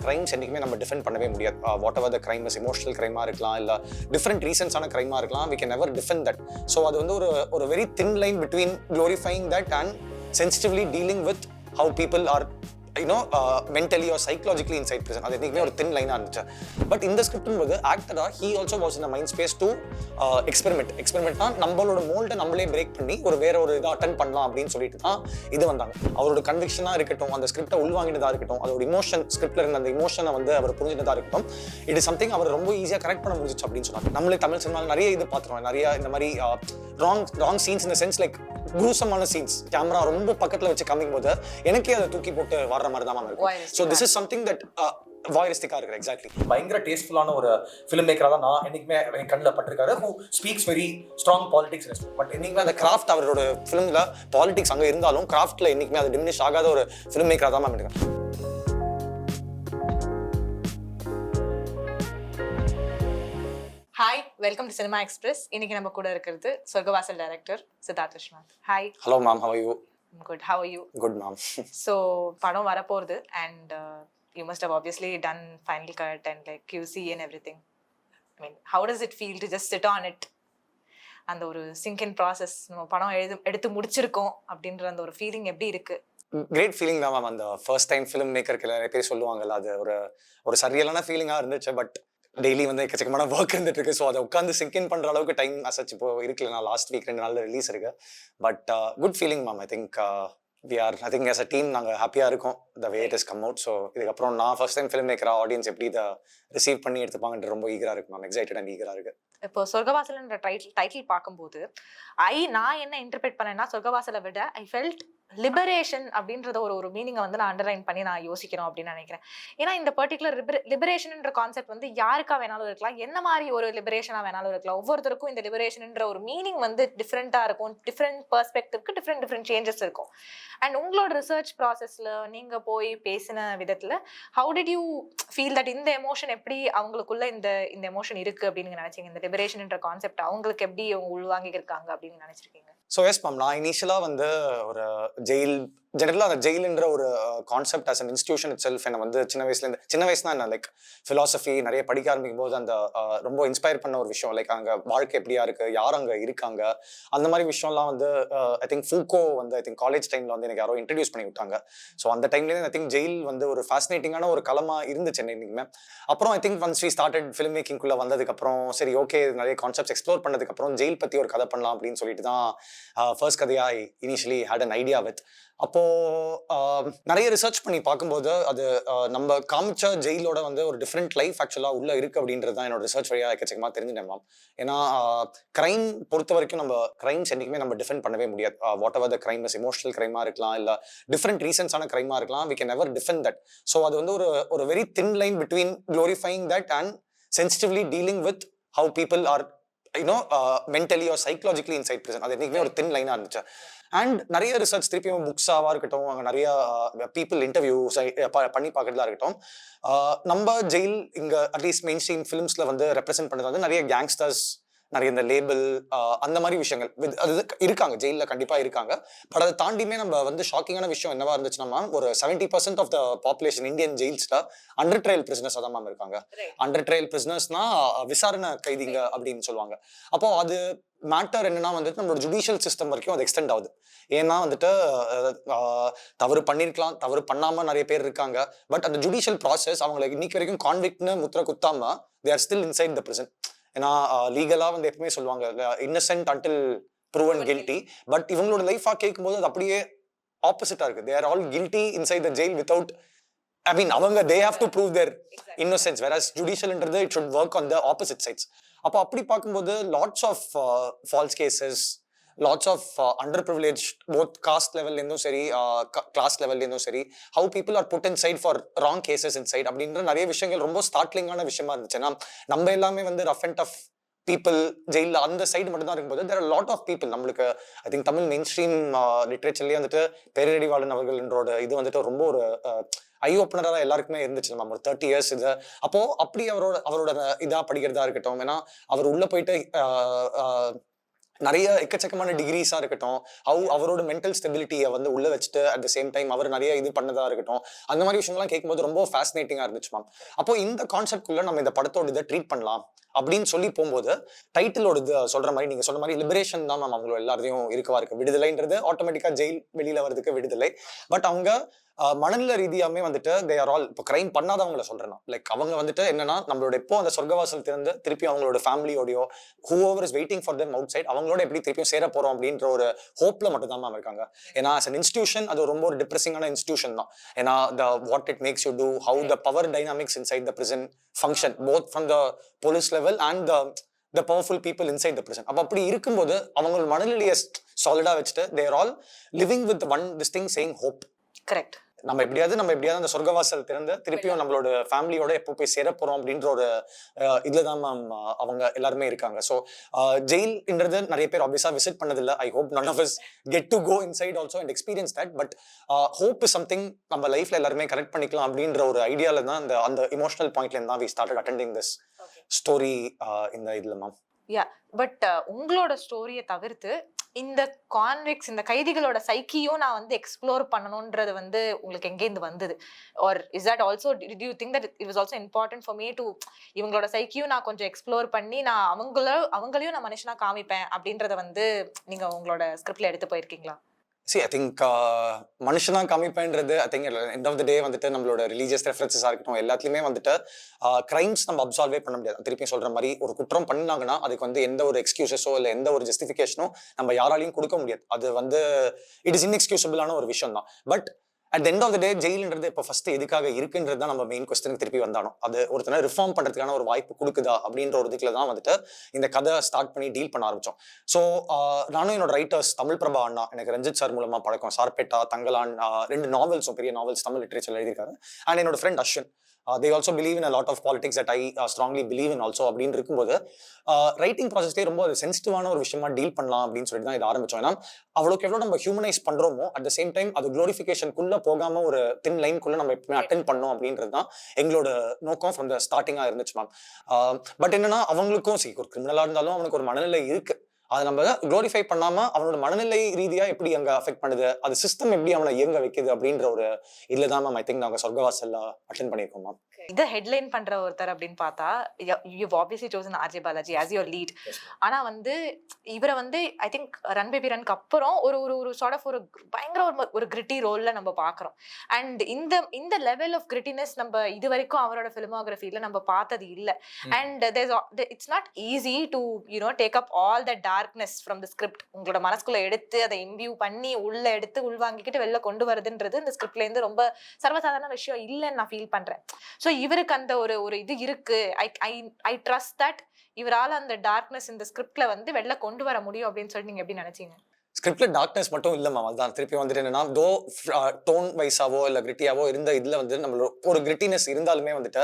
Crimes என்றைக்குமே நம்ம defend பண்ணவே முடியாது. Whatever the crime is emotional கிரைமாக இருக்கலாம், இல்லை டிஃப்ரெண்ட் ரீசன்ஸான கிரைமாக இருக்கலாம். We can never defend that. So அது வந்து ஒரு very thin line between glorifying that and sensitively dealing with how people are mentally or psychologically inside prison. அது என்னைக்குமே ஒரு தின் லைனாக இருந்துச்சு. பட் இந்த ஸ்கிரிப்டும் போது ஆக்டரா he also was in mind space to எக்ஸ்பெரிமெண்ட்னா நம்மளோட மோல்டை நம்மளே பிரேக் பண்ணி வேற ஒரு இதை அட்டன் பண்ணலாம் அப்படின்னு சொல்லிட்டு தான் இது வந்தாங்க. அவரோட கன்விக்ஷனாக இருக்கட்டும், அந்த ஸ்கிரிப்டை உள்வாங்கினதாக இருக்கட்டும், அதோட இமோஷன் ஸ்கிரிப்டில் இருந்த அந்த இமோஷனை வந்து அவர் புரிஞ்சினதாக இருக்கட்டும், இட் இஸ் சம்திங் அவர் ரொம்ப ஈஸியாக கனெக்ட் பண்ண முடிஞ்சிச்சு அப்படின்னு சொன்னாங்க. நம்மளே தமிழ் சினிமாவில் நிறைய இது பார்த்துருவோம், நிறைய இந்த மாதிரி ராங் சீன்ஸ் இந்த சென்ஸ் லைக் குரூசமான சீன்ஸ் கேமரா ரொம்ப பக்கத்தில் வச்சு காமிக்கும் போது எனக்கே அதை தூக்கி போட்டு வர்ற மாதிரி தான் இருக்கும். So this is something that வாயரிஸ்டிக்காக இருக்குது. எக்ஸாக்ட்லி பயங்கர டேஸ்ட்ஃபுல்லான ஒரு ஃபிலிம் மேக்கராக தான் நான் என்றைக்குமே என் கண்ணில் பட்டிருக்காரு. Who speaks very strong politics. But என்றைக்குமே அந்த கிராஃப்ட் அவரோட ஃபிலிமில் பாலிடிக்ஸ் அங்கே இருந்தாலும் கிராஃப்டில் என்றைக்குமே அது டிமினிஷ் ஆகாத ஒரு ஃபிலிம் மேக்கராக தான் இருக்கேன். Hi, welcome to Cinema Express. இன்னைக்கு நம்ம கூட இருக்கிறது Sorgavaasal director Sidharth Vishwanath. Hi. Hello ma'am, how are you? I'm good. How are you? Good ma'am. So, படம் வர போகுது and you must have obviously done final cut and like QC and everything. I mean, how does it feel to just sit on it? அந்த ஒரு sink in process, நம்ம படம் எடுத்து முடிச்சிருக்கோம் அப்படின்ற அந்த ஒரு ஃபீலிங் எப்படி இருக்கு? கிரேட் ஃபீலிங் தான் மேம். அந்த ஃபர்ஸ்ட் டைம் ஃபிலிம் மேக்கருக்கு நிறைய பேர் சொல்லுவாங்கல்ல, அது ஒரு சரியலான ஃபீலிங்காக இருந்துச்சு. பட் டெய்லி வந்து எக்கச்சக்கமான ஒர்க் இருந்துட்டு இருக்கு. ஸோ அதை உட்காந்து சிங்கின் பண்ணுற அளவுக்கு டைம் அசச்சு இப்போ இருக்குல்ல. நான் லாஸ்ட் வீக் 2 நாளில் ரிலீஸ் இருக்கு. But good feeling ma'am. I think as a team நாங்கள் ஹாப்பியாக இருக்கோம் the way it has come out. So இதுக்கப்புறம் நான் ஃபர்ஸ்ட் டைம் ஃபிலிம் மேக்கரா ஆடியன்ஸ் எப்படி இதை ரிசீவ் பண்ணி எடுத்துப்பாங்கன்ற ரொம்ப ஈகராக இருக்கு மேம். எக்ஸைட்டட் அண்ட் ஈகராக இருக்கு. இப்போ சொர்க்கவாசல்ன்ற டைட்டில் பார்க்கும்போது நான் என்ன இன்டர்பிரேட் பண்ணேன்னா, சொர்க்கவாசலை விட ஐ ஃபெல்ட் லிபரேஷன் அப்படின்றத ஒரு மீனிங்கை வந்து நான் அண்டர்லைன் பண்ணி நான் யோசிக்கிறோம் அப்படின்னு நினைக்கிறேன். ஏன்னா இந்த பர்டிகுலர் லிபரேஷன்ன்ற கான்செப்ட் வந்து யாருக்கா வேணாலும் இருக்கலாம், என்ன மாதிரி ஒரு லிபரேஷனாக வேணாலும் இருக்கலாம். ஒவ்வொருத்தருக்கும் இந்த லிபரேஷன்ன்ற ஒரு மீனிங் வந்து டிஃப்ரெண்ட்டாக இருக்கும். டிஃப்ரெண்ட் பெர்ஸ்பெக்டிவ்க்கு டிஃப்ரெண்ட் சேஞ்சஸ் இருக்கும். அண்ட் உங்களோட ரிசர்ச் ப்ராசஸில் நீங்கள் போய் பேசின விதத்தில் how did you feel that இந்த எமோஷன் எப்படி அவங்களுக்குள்ள இந்த எமோஷன் இருக்குது அப்படின்னு நினைச்சீங்க? இந்த லிபரேஷன்ன்ற கான்செப்ட் அவங்களுக்கு எப்படி அவங்க உள்வாங்கி இருக்காங்க அப்படின்னு நினைச்சிருக்கீங்க? ஸோ எஸ் மேம், நான் இனிஷியலாக வந்து ஒரு ஜெயில் ஜெனரலாக அந்த ஜெயிலுன்ற ஒரு concept as an institution it self என்னை வந்து சின்ன வயசுனா என்ன லைக் ஃபிலாசபி நிறைய படிக்க ஆரம்பிக்கும் போது அந்த ரொம்ப இன்ஸ்பயர் பண்ண ஒரு விஷயம். லைக் அங்கே வாழ்க்கை எப்படியா இருக்கு, யார் அங்கே இருக்காங்க, அந்த மாதிரி விஷயம்லாம் வந்து ஐ திங்க் ஃபூக்கோ வந்து ஐ திங்க் காலேஜ் டைமில் வந்து எனக்கு யாரோ இன்ட்ரடியூஸ் பண்ணி விட்டாங்க. ஸோ அந்த டைம்லேயே ஐ திங்க் ஜெயில் வந்து ஒரு ஃபேசினேட்டிங்கான ஒரு களமாக இருந்துச்சு என்னைக்குமே. அப்புறம் I think once we started film மேக்கிங்குள்ளே வந்ததுக்கப்புறம் சரி ஓகே நிறைய கான்செப்ட்ஸ் எக்ஸ்ப்ளோர் பண்ணதுக்கப்புறம் ஜெயில் பற்றி ஒரு கதை பண்ணலாம் அப்படின்னு சொல்லிட்டு தான் ஃபர்ஸ்ட் கதையாக initially had an idea with. அப்போது நிறைய ரிசர்ச் பண்ணி பார்க்கும்போது அது நம்ம காமிச்ச ஜெயிலோட வந்து ஒரு டிஃப்ரெண்ட் லைஃப் ஆக்சுவலாக உள்ளே இருக்குது அப்படின்றது தான் என்னோட ரிசர்ச் வழியாக எக்கச்சக்கமாக தெரிஞ்சுட்டேன் மேம். ஏன்னா கிரைம் பொறுத்த வரைக்கும் நம்ம கிரைம்ஸ் என்றைக்குமே நம்ம டிஃபெண்ட் பண்ணவே முடியாது. Whatever the crime is emotional கிரைமாக இருக்கலாம், இல்லை டிஃப்ரெண்ட் ரீசன்ஸான கிரைமாக இருக்கலாம். We can never defend that. So அது வந்து ஒரு very thin line between glorifying that and sensitively dealing with how people are mentally or psychologically inside prison. அது என்னைக்குமே ஒரு தின் லைனாக இருந்துச்சு. அண்ட் நிறைய ரிசர்ச் திருப்பியும் புக்ஸாவாக இருக்கட்டும், அங்கே நிறைய பீப்புள் இன்டர்வியூஸ் பண்ணி பார்க்கறதா இருக்கட்டும், நம்ம ஜெயில் இங்கே அட்லீஸ்ட் மெயின் ஸ்ட்ரீம் ஃபிலிம்ஸில் வந்து ரெப்ரசென்ட் பண்ணது வந்து நிறைய கேங்ஸ்டர்ஸ், நிறைய இந்த லேபிள் அந்த மாதிரி விஷயங்கள் அது இருக்காங்க, ஜெயிலில் கண்டிப்பாக இருக்காங்க. பட் அதை தாண்டியுமே நம்ம வந்து ஷாக்கிங்கான விஷயம் என்னவா இருந்துச்சுன்னா, ஒரு 70% ஆஃப் த பாப்புலேஷன் இந்தியன் ஜெயில்ஸில் அண்டர் ட்ரையல் பிரிசனர்ஸ் தான் மேம் இருக்காங்க. அண்டர் ட்ரையல் பிரிசனர்ஸ்னா விசாரணை கைதிங்க அப்படின்னு சொல்லுவாங்க. அப்போ அது மேட்டர் என்னன்னா வந்துட்டு நம்மளோட ஜுடிஷியல் சிஸ்டம் வரைக்கும் அது எக்ஸ்டெண்ட் ஆகுது. ஏன்னா வந்துட்டு தவறு பண்ணியிருக்கலாம், தவறு பண்ணாமல் நிறைய பேர் இருக்காங்க. பட் அந்த ஜுடிஷியல் ப்ராசஸ் அவங்களுக்கு இன்னைக்கு வரைக்கும் கான்விக்ட்னு முத்திர குத்தாம they are still inside the prison. ஏன்னா லீகலாக வந்து எப்பவுமே சொல்லுவாங்க innocent until proven guilty. But இவங்களோட லைஃபாக கேட்கும்போது அது அப்படியே ஆப்போசிட்டாக இருக்குது. They are all guilty inside the jail without I mean அவங்க they have to prove their innocence. Whereas ஜுடிஷியல்ன்றது it should work on the opposite sides. அப்போ அப்படி பார்க்கும்போது lots of false cases, lots of under privilege both caste லெவல்லேருந்தும் சரி class லெவல்லேருந்தும் சரி, how people are put inside for wrong cases inside அப்படின்ற நிறைய விஷயங்கள் ரொம்ப ஸ்டார்ட்லிங்கான விஷயமா இருந்துச்சு. ஏன்னா நம்ம எல்லாமே வந்து ரஃப் அண்ட் டஃப் பீப்புள் ஜெயிலில் அந்த சைடு மட்டும் தான் இருக்கும்போது there are lot of people நம்மளுக்கு I think Tamil mainstream லிட்ரேச்சர்லேயே வந்துட்டு பேரறிவாளன் அவர்களோட இது வந்துட்டு ரொம்ப ஒரு ஐ ஓப்பனராக எல்லாருக்குமே இருந்துச்சு நம்ம ஒரு 30 years இது. அப்போது அப்படி அவரோட இதாக படிக்கிறதா இருக்கட்டும், ஏன்னா அவர் உள்ளே போயிட்டு நிறைய எக்கச்சக்கமான டிகிரிஸா இருக்கட்டும், அவரோட மென்டல் ஸ்டெபிலிட்டியை வந்து உள்ள வச்சுட்டு அட் த சேம் டைம் அவர் நிறைய இது பண்ணதா இருக்கட்டும், அந்த மாதிரி விஷயங்கள்லாம் கேட்கும்போது ரொம்ப ஃபேசினேட்டிங்கா இருந்துச்சு மேம். அப்போ இந்த கான்செப்ட்குள்ள நம்ம இந்த படத்தோட இதை ட்ரீட் பண்ணலாம் அப்படின்னு சொல்லி போகும்போது டைட்டிலோட இது சொல்ற மாதிரி நீங்க சொன்ன மாதிரி லிபரேஷன் தான் மேம் அவங்களோட எல்லாரையும் இருக்கவா இருக்கு. விடுதலைன்றது ஆட்டோமேட்டிக்கா ஜெயில் வெளியில வரதுக்கு விடுதலை. பட் அவங்க மனநல ரீதியாமே வந்துட்டு தே ஆர் ஆல் இப்போ கிரைம் பண்ணாதவங்களை சொல்றேன். லைக் அவங்க வந்துட்டு என்னன்னா நம்மளோட எப்போ அந்த சொர்க்கவாசல் திறந்து திருப்பி அவங்களோட ஃபேமிலியோடயோ whoever is waiting for them outside அவங்களோட எப்படி திருப்பியும் சேர போறோம் அப்படின்ற ஒரு ஹோப்ல மட்டும் தான் மேம் இருக்காங்க. ஏன்னா as an institution அது ரொம்ப ஒரு டிப்ரெசிங்கான இன்ஸ்டிடியூஷன் தான். ஏன்னா what it makes you do, how the power dynamics inside the prison function both from the police level and the powerful people inside the prison. அப்ப அப்படி இருக்கும்போது அவங்க மனநிலையை சாலிடா வச்சுட்டு they are all living with one this thing saying hope. Correct. நம்ம எப்படியாவது அந்த சொர்க்கவாசல் திறந்து திருப்பியும் நம்மளோட ஃபேமிலியோட எப்போ போய் சேர போறோம் அப்படின்ற ஒரு இதுலதான் மேம் அவங்க எல்லாருமே இருக்காங்க. ஸோ ஜெயில்ன்றது நிறைய பேர் ஆப்வியஸா விசிட் பண்ணதில்லை. I hope none of us get to go inside also and experience that. But hope is something நம்ம லைஃப்ல எல்லாருமே கரெக்ட் பண்ணிக்கலாம் அப்படின்ற ஒரு ஐடியால தான் அந்த இமோஷனல் பாயிண்ட்ல இருந்தா we started attending this story இந்த இதுல மேம். யா, பட் உங்களோட ஸ்டோரியை தவிர்த்து இந்த கான்விக்ஸ் இந்த கைதிகளோட சைக்கியும் நான் வந்து எக்ஸ்ப்ளோர் பண்ணணும்ன்றது வந்து உங்களுக்கு எங்கேருந்து வந்தது? Or is that also did you think that it was also important for me to இவங்களோட சைக்கியும் நான் கொஞ்சம் எக்ஸ்ப்ளோர் பண்ணி நான் அவங்களையும் நான் மனுஷனா காமிப்பேன் அப்படின்றத வந்து நீங்க உங்களோட ஸ்கிரிப்ட்ல எடுத்து போயிருக்கீங்களா? See, I think மனுஷனா காமிப்பேன்றது I think end of the day வந்துட்டு நம்மளோட ரிலீஜியஸ் ரெஃபரன்சஸாக இருக்கட்டும் எல்லாத்துலேயுமே வந்துட்டு கிரைம்ஸ் நம்ம அப்சால்வே பண்ண முடியாது. திருப்பி சொல்ற மாதிரி ஒரு குற்றம் பண்ணாங்கன்னா அதுக்கு வந்து எந்த ஒரு எக்ஸ்கியூசஸோ இல்லை எந்த ஒரு ஜஸ்டிஃபிகேஷனோ நம்ம யாராலையும் கொடுக்க முடியாது. அது வந்து இட் இஸ் இன்எக்ஸ்கியூசபிளான ஒரு விஷயம் தான். But at end of the day ஜெயில்ன்றது இப்போ ஃபர்ஸ்ட் எதுக்காக இருக்குன்றது தான் நம்ம மெயின் கொஸ்டினுக்கு திருப்பி வந்தாலும் அது ஒருத்தனை ரிஃபார்ம் பண்ணுறதுக்கான ஒரு வாய்ப்பு கொடுக்குதா அப்படின்ற ஒரு இதுல தான் வந்துட்டு இந்த கதை ஸ்டார்ட் பண்ணி டீல் பண்ண ஆரம்பிச்சோம். ஸோ நானும் என்னோட ரைட்டர்ஸ் தமிழ் பிரபா அண்ணா எனக்கு ரஞ்சித் சார் மூலமா பழக்கம், சார்பேட்டா தங்கலான் 2 நாவல்ஸும் பெரிய நாவல்ஸ் தமிழ் லிட்ரேச்சர் எழுதியிருக்காரு. அண்ட் என்னோட friend Ashwin they also believe in a lot of politics that I strongly believe in also அப்படின்னு இருக்கும்போது ரைட்டிங் ப்ராசஸ்லேயே ரொம்ப ஒரு சென்சிட்டிவான ஒரு விஷயமா டீல் பண்ணலாம் அப்படின்னு சொல்லிட்டு தான் இது ஆரம்பிச்சோம். ஏன்னா அவ்வளோக்கு எவ்வளோ நம்ம ஹியூமனைஸ் பண்றோமோ அட் த சேம் டைம் அது குளோரிஃபிகேஷனுக்குள்ள போகாம ஒரு தின் லைன்குள்ள நம்ம எப்பவுமே அட்டென்ட் பண்ணோம் அப்படின்றது தான் எங்களோட நோக்கம் ஃப்ரம் த ஸ்டார்டிங்காக இருந்துச்சு மேம். பட் என்னன்னா அவங்களுக்கும் ஒரு கிரிமினலாக இருந்தாலும் அவனுக்கு ஒரு மனநிலை இருக்கு. அதை நம்ம குளோரிஃபை பண்ணாம அவனோட மனநிலை ரீதியா எப்படி அங்க அஃபெக்ட் பண்ணுது, அது சிஸ்டம் எப்படி அவனை இயங்க வைக்குது அப்படின்ற ஒரு இதுல தான் மேம் ஐ திங்க் நாங்க சொர்க்கவாசல்ல அட்டென்ட் பண்ணியிருக்கோம் மேம். இதை ஹெட்லைன் பண்ற ஒருத்தர் அப்படின்னு பார்த்தா you've obviously chosen RJ Balaji as your lead. ஆனா வந்து இவரை வந்து ஐ திங்க் ரன் பேபி ரன்க்கு அப்புறம் ஒரு ஒரு சார்ட் ஆஃப் ஒரு பயங்கர ஒரு கிரிட்டி ரோல்ல நம்ம பாக்குறோம். அண்ட் இந்த லெவல் ஆஃப் கிரிட்டினஸ் நம்ம இது வரைக்கும் அவரோட ஃபிலிமோகிராஃபில நம்ம பார்த்தது இல்லை. And it's not easy to take up all the darkness from the script. உங்களோட மனசுக்குள்ள எடுத்து அதை இம்பியூ பண்ணி உள்ள எடுத்து உள்வாங்கிக்கிட்டு வெளில கொண்டு வருதுன்றது இந்த ஸ்கிரிப்ட்ல இருந்து ரொம்ப சர்வசாதாரண விஷயம் இல்லைன்னு நான் ஃபீல் பண்றேன். ஸோ இவருக்கு அந்த ஒரு இது இருக்கு. ஐ ட்ரஸ்ட் தட் இவரால் அந்த டார்க்னஸ் இந்த ஸ்கிரிப்ட்ல வந்து வெளில கொண்டு வர முடியும் அப்படின்னு சொல்லி நீங்க எப்படி நினைச்சீங்க? ஸ்கிரிப்ட்ல டார்க்னஸ் மட்டும் இல்லை மேம். அதுதான் திருப்பி வந்துட்டு என்னன்னா தோ டோன் வைஸாவோ இல்லை கிரிட்டியாவோ இருந்த இதுல வந்து நம்மளோட ஒரு கிரிட்டினஸ் இருந்தாலுமே வந்துட்டு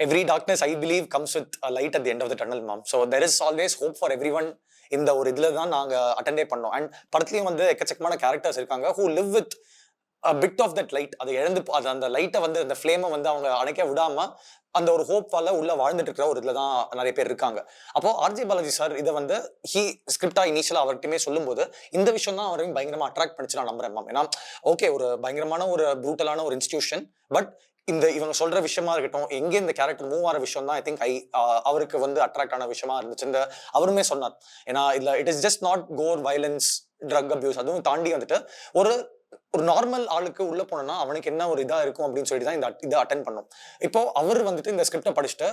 every darkness I believe comes with a light at the end of the tunnel ma'am. So there is always hope for everyone. இந்த ஒரு இதுல தான் நாங்க அட்டெண்டே பண்ணோம். அண்ட் படத்துலயும் வந்து எக்கச்சக்கமான கேரக்டர்ஸ் இருக்காங்க who live with a bit of that light. அதை இழந்து அந்த லைட்டை வந்து அந்த ஃப்ளேமை வந்து அவங்க அணைக்க விடாம அந்த ஒரு ஹோப் வால உள்ள வாழ்ந்துட்டு இருக்கிற ஒரு இதுல தான் நிறைய பேர் இருக்காங்க. அப்போ RJ பாலாஜி சார் இதை வந்து ஸ்கிரிப்டா இனிஷியலா அவர்கிட்டமே சொல்லும்போது இந்த விஷயம் தான் அவரையும் பயங்கரமா அட்ராக்ட் பண்ணிச்சு நான் நம்புறேன் மேம். ஏன்னா ஓகே ஒரு பயங்கரமான ஒரு ப்ரூட்டலான ஒரு இன்ஸ்டிடியூஷன், பட் இவங்க சொல்ற விஷயமா இருக்கட்டும் எங்க இந்த கேரக்டர் மூவ் ஆகிற விஷயம் தான் ஐ திங்க் அவருக்கு வந்து அட்ராக்ட் ஆன விஷயமா இருந்துச்சு. இந்த அவருமே சொன்னார். ஏன்னா இதுல it is just not gore violence drug abuse, அதுவும் தாண்டி வந்துட்டு ஒரு நார்மல் ஆளுக்கு உள்ள போனோம்னா அவனுக்கு என்ன ஒரு இதா இருக்கும் அப்படின்னு சொல்லிட்டு தான் இதை அட்டென்ட் பண்ணும். இப்போ அவர் வந்துட்டு இந்த ஸ்கிரிப்டை படிச்சுட்டு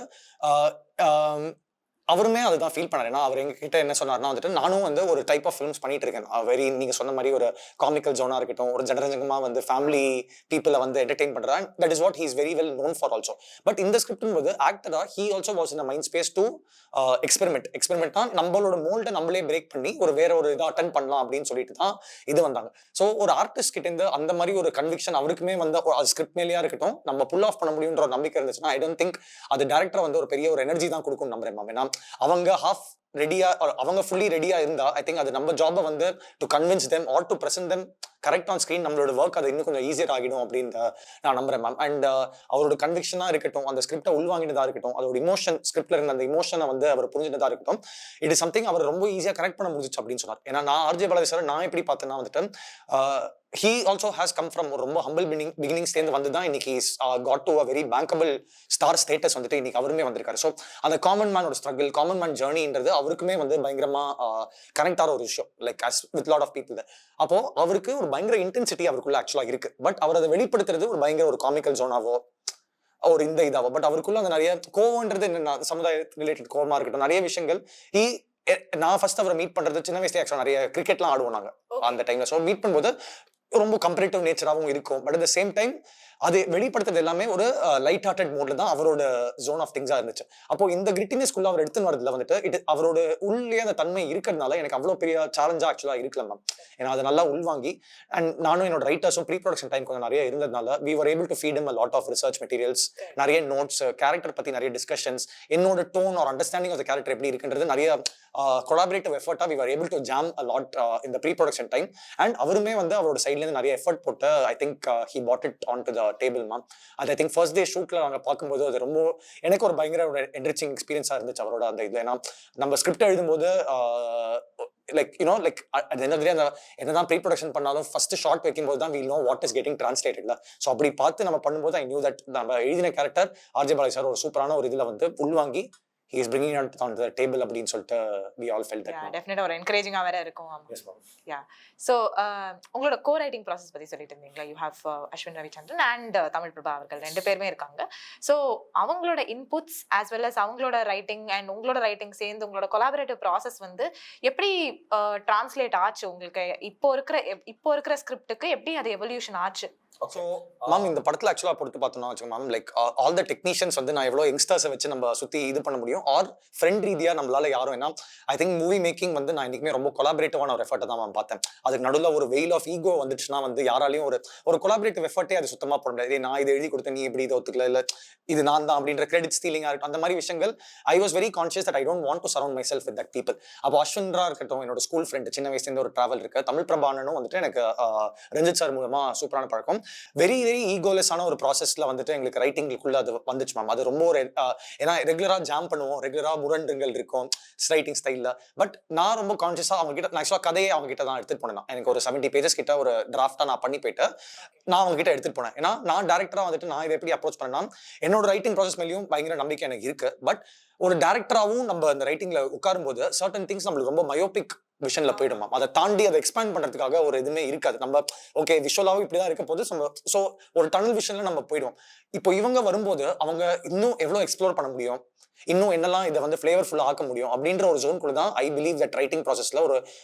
அவருமே அதுதான் ஃபீல் பண்ணாரு. ஏன்னா அவர் எங்ககிட்ட என்ன சொன்னார்னா வந்துட்டு நானும் வந்து ஒரு டைப் ஆஃப் ஃபிலிம்ஸ் பண்ணிட்டு இருக்கேன். வெரி நீங்க சொன்ன மாதிரி ஒரு காமிக்கல் ஜோனா இருக்கட்டும், ஒரு ஜனரஞ்சகமா வந்து ஃபேமிலி பீப்புளை வந்து என்டர்டெயின் பண்றேன். That is what he is very well known for also. But இந்த ஸ்கிரிப்ட் போது ஆக்டரா he also was in mind space to எக்ஸ்பெரிமெண்ட்னா நம்மளோட மோல்டை நம்மளே பிரேக் பண்ணி ஒரு வேற ஒரு இதை அட்டென்ட் பண்ணலாம் அப்படின்னு சொல்லிட்டு தான் இது வந்தாங்க. ஸோ ஒரு ஆர்டிஸ்ட் கிட்ட இருந்து அந்த மாதிரி ஒரு கன்விக்ஷன் அவருக்குமே வந்து ஸ்கிரிப்ட் மேலேயா இருக்கட்டும் நம்ம புல் ஆஃப் பண்ண முடியுன்ற ஒரு நம்பிக்கை இருந்துச்சுன்னா ஐ டோன்ட் திங்க் அது டேரக்டர் வந்து ஒரு பெரிய ஒரு எனர்ஜி தான் கொடுக்கும் நம்புறேன் மேம். ஏன்னா அவங்க ரெடியா அவங்க ஃபுல்லி ரெடியா இருந்தா ஐ திங்க் அது நம்ம ஜாபை வந்து to convince them or to present them correct on screen நம்மளோட ஒர்க் அது இன்னும் கொஞ்சம் ஈஸியர் ஆகிடும் அப்படின்னு நான் நம்புறேன் மேம். அண்ட் அவரோட கன்விக்ஷனா இருக்கட்டும், அந்த ஸ்கிரிப்டை உள்வாங்கினதா இருக்கட்டும், அதோட இமோஷன் ஸ்கிரிப்ட்ல இருந்த அந்த இமோஷனை வந்து அவர் புரிஞ்சினதா இருக்கட்டும், இட் இஸ் சம்திங் அவர் ரொம்ப ஈஸியா கரெக்ட் பண்ண முடிஞ்சிச்சு அப்படின்னு சொன்னார். ஏன்னா நான் ஆர்ஜே பாலாஜி சார் நான் எப்படி பார்த்தேன்னா வந்துட்டு he also has come from ஒரு ரொம்ப ஹம்பிள் பிகினிங்ஸ் தேர்ந்து வந்து தான் இன்னைக்கு got to a very bankable star status வந்துட்டு இன்னைக்கு அவருமே வந்திருக்காரு. ஸோ அந்த காமன் மேனோட ஸ்ட்ரகிள், காமன் மேன் ஜேர்னின்றது அவருக்குமே வந்து பயங்கரமா கனெக்ட் ஆகிற ஒரு விஷயம், like as with lot of people. அப்போ அவருக்கு ஒரு பயங்கர இன்டென்சிட்டி அவருக்குள்ள ஆக்சுவலா இருக்கு. பட் அவர் அதை வெளிப்படுத்துறது ஒரு பயங்கர ஒரு காமிக்கல் ஜோனாவோ ஒரு இந்த இதாவோ, பட் அவருக்குள்ள அந்த நிறைய கோவம்ன்றது என்ன சமுதாய ரிலேட்டட் கோவமா இருக்கட்டும், நிறைய விஷயங்கள் நான் ஃபர்ஸ்ட் அவரை மீட் பண்றது சின்ன வயசுல ஆக்சுவலா நிறைய கிரிக்கெட்லாம் ஆடுவோம் நாங்க அந்த டைம்ல. ஸோ மீட் பண்ணும்போது ரொம்ப கம்பேரிட்டிவ் நேச்சராகவும் இருக்கும். But at the same time அது வெளிப்படுத்துறது எல்லாமே ஒரு லைட் ஹார்ட்டட் மோட்ல தான் அவரோட ஜோன் ஆஃப் திங்ஸா இருந்துச்சு. அப்போ இந்த கிரிட்டினஸ்குள்ள அவர் எடுத்துன்னு வரதுல வந்துட்டு அவரோட உள்ளே அந்த தன்மை இருக்கிறதுனால எனக்கு அவ்வளோ பெரிய சேலஞ்சா ஆக்சுவலா இருக்கல மேம். ஏன்னா அதை நல்லா உள்வாங்கி அண்ட் நானும் என்னோட ரைட்டர்ஸும் ப்ரீ ப்ரொடக்ஷன் டைம் கொஞ்சம் நிறைய இருந்ததுனால we were able to feed him a lot of research materials, நிறைய நோட்ஸ், கேரக்டர் பத்தி நிறைய டிஸ்கஷன்ஸ், என்னோட tone or understanding of the character எப்படி இருக்குன்றது நிறைய கொலாபரேட்டிவ் எஃபர்ட்டா we were able to jam a lot in the pre-production time. And அவருமே வந்து அவரோட சைட்ல இருந்து நிறைய எஃபர்ட் போட்டு I think he brought it onto the table ma'am. அது ஐ திங்க் ஃபர்ஸ்ட் டே ஷூட்ல நாங்கள் பார்க்கும்போது அது ரொம்ப எனக்கு ஒரு பயங்கர ஒரு என்ரிச்சிங் எக்ஸ்பீரியன்ஸா இருந்துச்சு அவரோட அந்த இது. ஏன்னா நம்ம ஸ்கிரிப்ட் எழுதும்போது லைக் யூனோ லைக் அது அந்த என்னதான் ப்ரீ ப்ரொடக்ஷன் பண்ணாலும் ஃபர்ஸ்ட் ஷார்ட் வைக்கும்போது தான் we know what is getting translated. So அப்படி பார்த்து நம்ம பண்ணும்போது ஐ நியூ தட் நம்ம எழுதின கேரக்டர் ஆர்ஜே பாலாஜி சார் ஒரு சூப்பரான ஒரு இதுல வந்து உள்வாங்கி he is bringing it on the table அப்படின்னு சொல்லிட்டு we all felt that. Yeah, definitely ஒரு என்கரேஜிங்கா வேற இருக்கும். Yes ma'am. Yeah. So உங்களோட கோ ரைட்டிங் ப்ராசஸ் பத்தி சொல்லிட்டு இருந்தீங்களா? You have Ashwin Ravichandran and Tamil Prabha அவர்கள் ரெண்டு பேருமே இருக்காங்க. ஸோ அவங்களோட இன்புட்ஸ் ஆஸ் வெல் அஸ் அவங்களோட ரைட்டிங் அண்ட் உங்களோட ரைட்டிங் சேர்ந்து உங்களோட கொலாபரேட்டிவ் ப்ராசஸ் வந்து எப்படி டிரான்ஸ்லேட் ஆச்சு உங்களுக்கு? இப்போ இருக்கிற ஸ்கிரிப்டுக்கு எப்படி அது எவல்யூஷன் ஆச்சு? ஸோ மேம் இந்த படத்தில் ஆக்சுவலாக பொறுத்து பார்த்தோம்னா வச்சுக்கோங்க ma'am, like all the technicians வந்து நான் எவ்வளோ யங்ஸ்டர்ஸை வச்சு நம்ம சுற்றி இது பண்ண முடியும் ஆர் ஃப்ரெண்ட் ரீதியாக நம்மளால யாரும் ஏன்னா ஐ திங்க் மூவி மேக்கிங் வந்து நான் இன்னைக்குமே ரொம்ப கொலாபரேட்டிவான ஒரு எஃபர்ட்டை தான் மேம் பார்த்தேன். அதுக்கு நடுவில் ஒரு வெயில் ஆஃப் ஈகோ வந்துச்சுன்னா வந்து யாராலையும் ஒரு கொலாபரேட்டிவ் எஃபர்ட்டே அது சுத்தமாக போட முடியாது. நான் இதை எழுதி கொடுத்தேன், நீ எப்படி இதை ஒத்துக்கல, இல்லை இது நான் தான் அப்படின்ற கிரெடிட் ஸ்டீலிங்காக இருக்கட்டும், அந்த மாதிரி விஷயங்கள் ஐ was very conscious that I don't want to surround my self with that people. அப்போ அஸ்வின்ரா இருக்கட்டும், என்னோட ஸ்கூல் ஃப்ரெண்ட், சின்ன வயசுலேருந்து ஒரு ட்ராவல் இருக்கு. தமிழ் பிரபானனும் வந்துட்டு எனக்கு ரஞ்சித் சார் மூலமா சூப்பரான பழக்கம். வெரி வெரி ஈகோலெஸ்ஸான ஒரு ப்ராசஸ்ல வந்துட்டு எங்களுக்கு ரைட்டிங்குள்ள அது வந்துச்சு மேம். அது ரொம்ப ஒரு ஏன்னா ரெகுலரா ஜாம் பண்ணுவோம், ரெகுலரா முரண்டுங்கள் இருக்கும் ரைட்டிங் ஸ்டைல்ல. பட் நான் ரொம்ப கான்ஷியஸா அவங்க கிட்ட நான் ஆக்சுவலா கதையை அவங்க கிட்ட தான் எடுத்துட்டு போனேன். எனக்கு ஒரு 70 பேஜஸ் கிட்ட ஒரு டிராஃப்டா நான் பண்ணி போயிட்டு நான் அவங்க கிட்ட எடுத்துட்டு போனேன். ஏன்னா நான் டேரக்டரா வந்துட்டு நான் இதை எப்படி அப்ரோச் பண்ணேன்னா என்னோட ரைட்டிங் ப்ராசஸ் மேலேயும் பயங்கர நம்பிக்கை எனக்கு இருக்கு. பட் ஒரு டேரக்டராகவும் நம்ம அந்த ரைட்டிங்ல உட்காரும் போது சர்டன் திங்ஸ் நம்மளுக்கு ரொம்ப மயோபிக் விஷன்ல போயிடுமா. அதை தாண்டி அதை எக்ஸ்பேண்ட் பண்றதுக்காக ஒரு எதுவுமே இருக்காது. நம்ம ஓகே விஷுவலாவும் இப்படிதான் இருக்க போது ஸோ ஒரு டனல் விஷன்ல நம்ம போயிடுவோம். இப்போ இவங்க வரும்போது அவங்க இன்னும் எவ்வளவு எக்ஸ்ப்ளோர் பண்ண முடியும், இன்னும் என்னெல்லாம் இதை வந்து ஃபிளேவர்ஃபுல்லா ஆக்க முடியும் அப்படின்ற ஒரு ஜோன்குள்ள தான் ஐ பிலீவ் தட் ரைட்டிங் ப்ராசஸ்ல